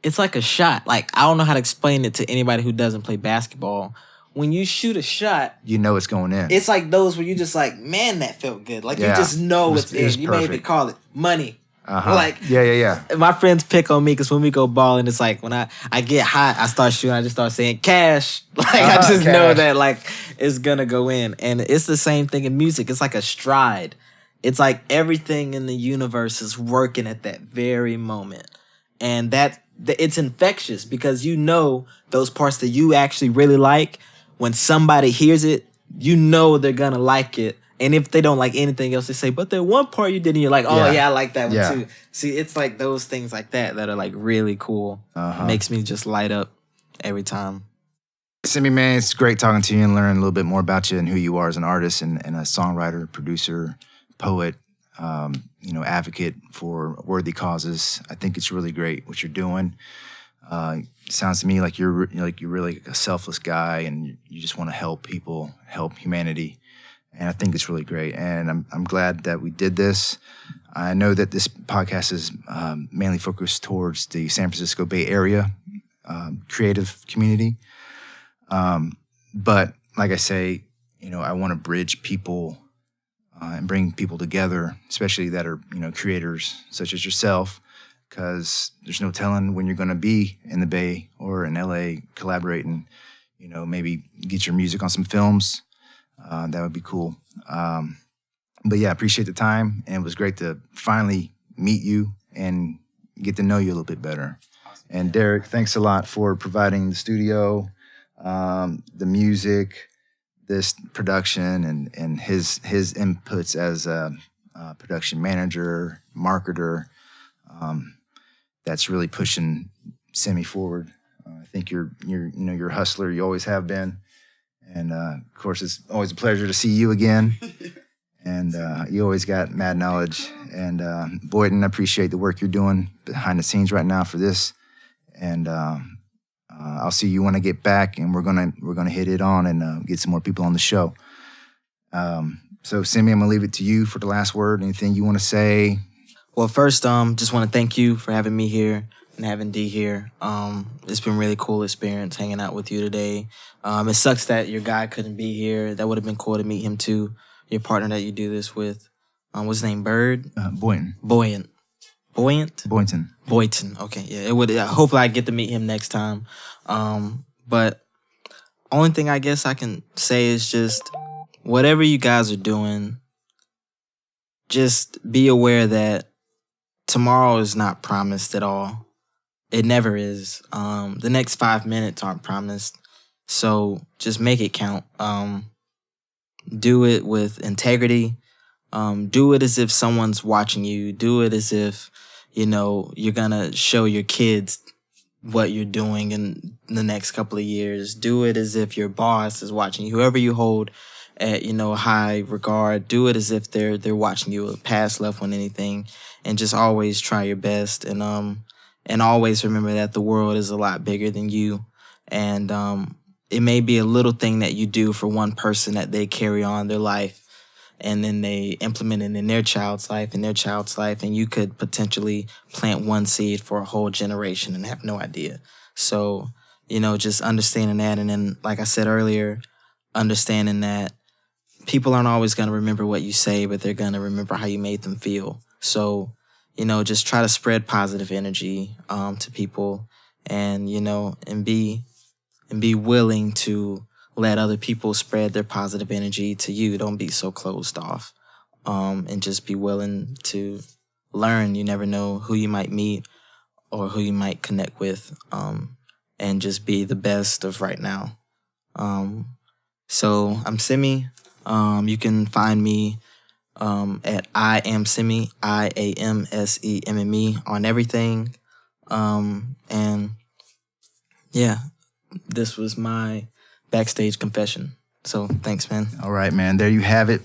It's like a shot. Like, I don't know how to explain it to anybody who doesn't play basketball. When you shoot a shot, You know it's going in. it's like those where you just like, man, that felt good. Like, Yeah. you just know it's It was in. You may even perfect. call it money. Uh-huh. Like, yeah. my friends pick on me because when we go balling, it's like when I get hot, I start shooting, I just start saying cash. Like, I just know Cash. that like it's gonna go in. And it's the same thing in music. It's like a stride. It's like everything in the universe is working at that very moment. And it's infectious because you know those parts that you actually really like, when somebody hears it, you know they're gonna like it. And if they don't like anything else, they say, but the one part you did, and you're like, oh, Yeah. yeah, I like that one Yeah. too. See, it's like those things like that are like really cool. Uh-huh. Makes me just light up every time. Semme, man, it's great talking to you and learning a little bit more about you and who you are as an artist and a songwriter, producer, poet, advocate for worthy causes. I think it's really great what you're doing. Sounds to me like you're really a selfless guy and you just want to help people, help humanity. And I think it's really great. And I'm glad that we did this. I know that this podcast is mainly focused towards the San Francisco Bay Area creative community. But like I say, I want to bridge people and bring people together, especially that are, creators such as yourself, because there's no telling when you're going to be in the Bay or in LA collaborating, maybe get your music on some films. That would be cool. But yeah, I appreciate the time, and it was great to finally meet you and get to know you a little bit better. And Derek, thanks a lot for providing the studio, the music, this production, and his inputs as a production manager, marketer. That's really pushing Semme forward. I think you're a hustler. You always have been. And of course, it's always a pleasure to see you again. And you always got mad knowledge. And Boyden, I appreciate the work you're doing behind the scenes right now for this. And I'll see you when I get back, and we're gonna hit it on and get some more people on the show. So Semme, I'm gonna leave it to you for the last word. Anything you want to say? Well, first, just want to thank you for having me here and having D here. It's been a really cool experience hanging out with you today. It sucks that your guy couldn't be here. That would have been cool to meet him too. Your partner that you do this with. What's his name? Bird? Boynton. Boyant. Boynton. Boynton. Okay, yeah. It would. Hopefully, I get to meet him next time. But only thing I guess I can say is just whatever you guys are doing, just be aware that tomorrow is not promised at all. It never is. The next 5 minutes aren't promised. So just make it count. Do it with integrity. Do it as if someone's watching you. Do it as if, you're gonna show your kids what you're doing in the next couple of years. Do it as if your boss is watching you. Whoever you hold at, high regard, do it as if they're watching you, past, left one, anything. And just always try your best. And always remember that the world is a lot bigger than you. And it may be a little thing that you do for one person that they carry on their life, and then they implement it in their child's life, and you could potentially plant one seed for a whole generation and have no idea. So, just understanding that. And then, like I said earlier, understanding that people aren't always going to remember what you say, but they're going to remember how you made them feel. So, just try to spread positive energy to people, and, and be willing to let other people spread their positive energy to you. Don't be so closed off, and just be willing to learn. You never know who you might meet or who you might connect with, and just be the best of right now. So I'm Semme. You can find me at I am Semme, IAMSEMME on everything. And yeah, this was my backstage confession. So thanks, man. All right, man. There you have it.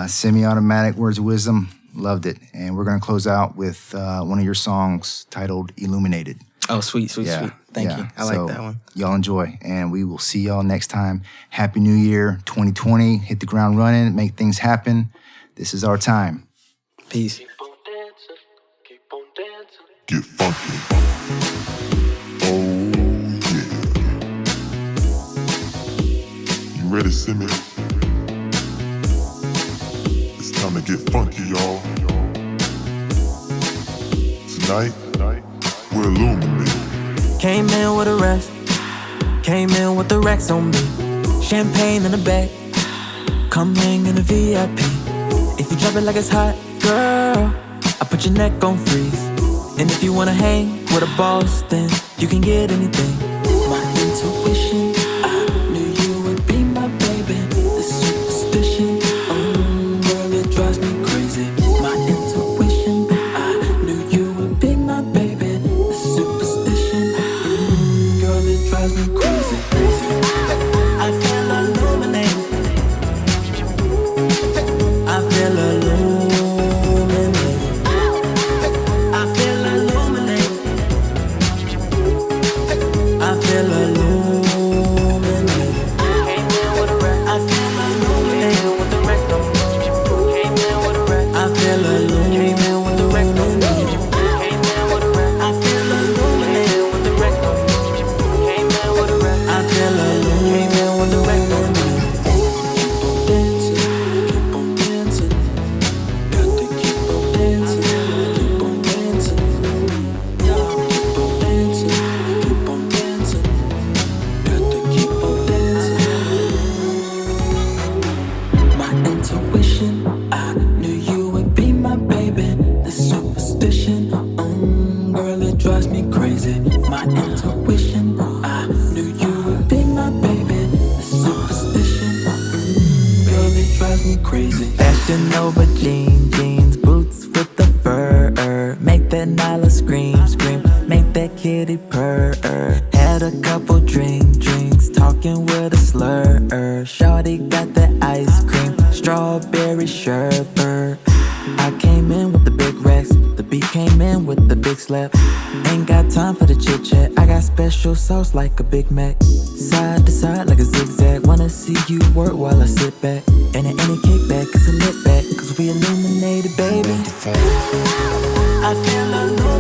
Semi-automatic words of wisdom. Loved it. And we're going to close out with one of your songs titled Illuminated. Oh, sweet. Thank you. I like that one. Y'all enjoy. And we will see y'all next time. Happy New Year 2020. Hit the ground running. Make things happen. This is our time. Peace. Get funky. Oh, yeah. You ready, Semme? It's time to get funky, y'all. Tonight, we're illuminated. Came in with a rest. Came in with the racks on me. Champagne in the back. Come hang in the VIP. If you drop it like it's hot, girl, I put your neck on freeze. And if you wanna hang with a boss, then you can get anything. My intuition, I knew you would be my baby. The superstition, girl, it drives me crazy. My intuition, I knew you would be my baby. The superstition, girl, it drives me crazy. I feel illuminated. I feel illuminated. Fashion over jeans, boots with the fur. Make that Nyla scream, make that kitty purr. Had a couple drinks, talking with a slur. Shawty got the ice cream, strawberry sherbet. I came in with the big racks, the beat came in with the big slap. Ain't got time for the chit chat, I got special sauce like a Big Mac. Side to side like a zigzag, wanna see you work while I sit back. And it ain't a kickback, it's a lit back, cause we illuminated, baby. I feel illuminated.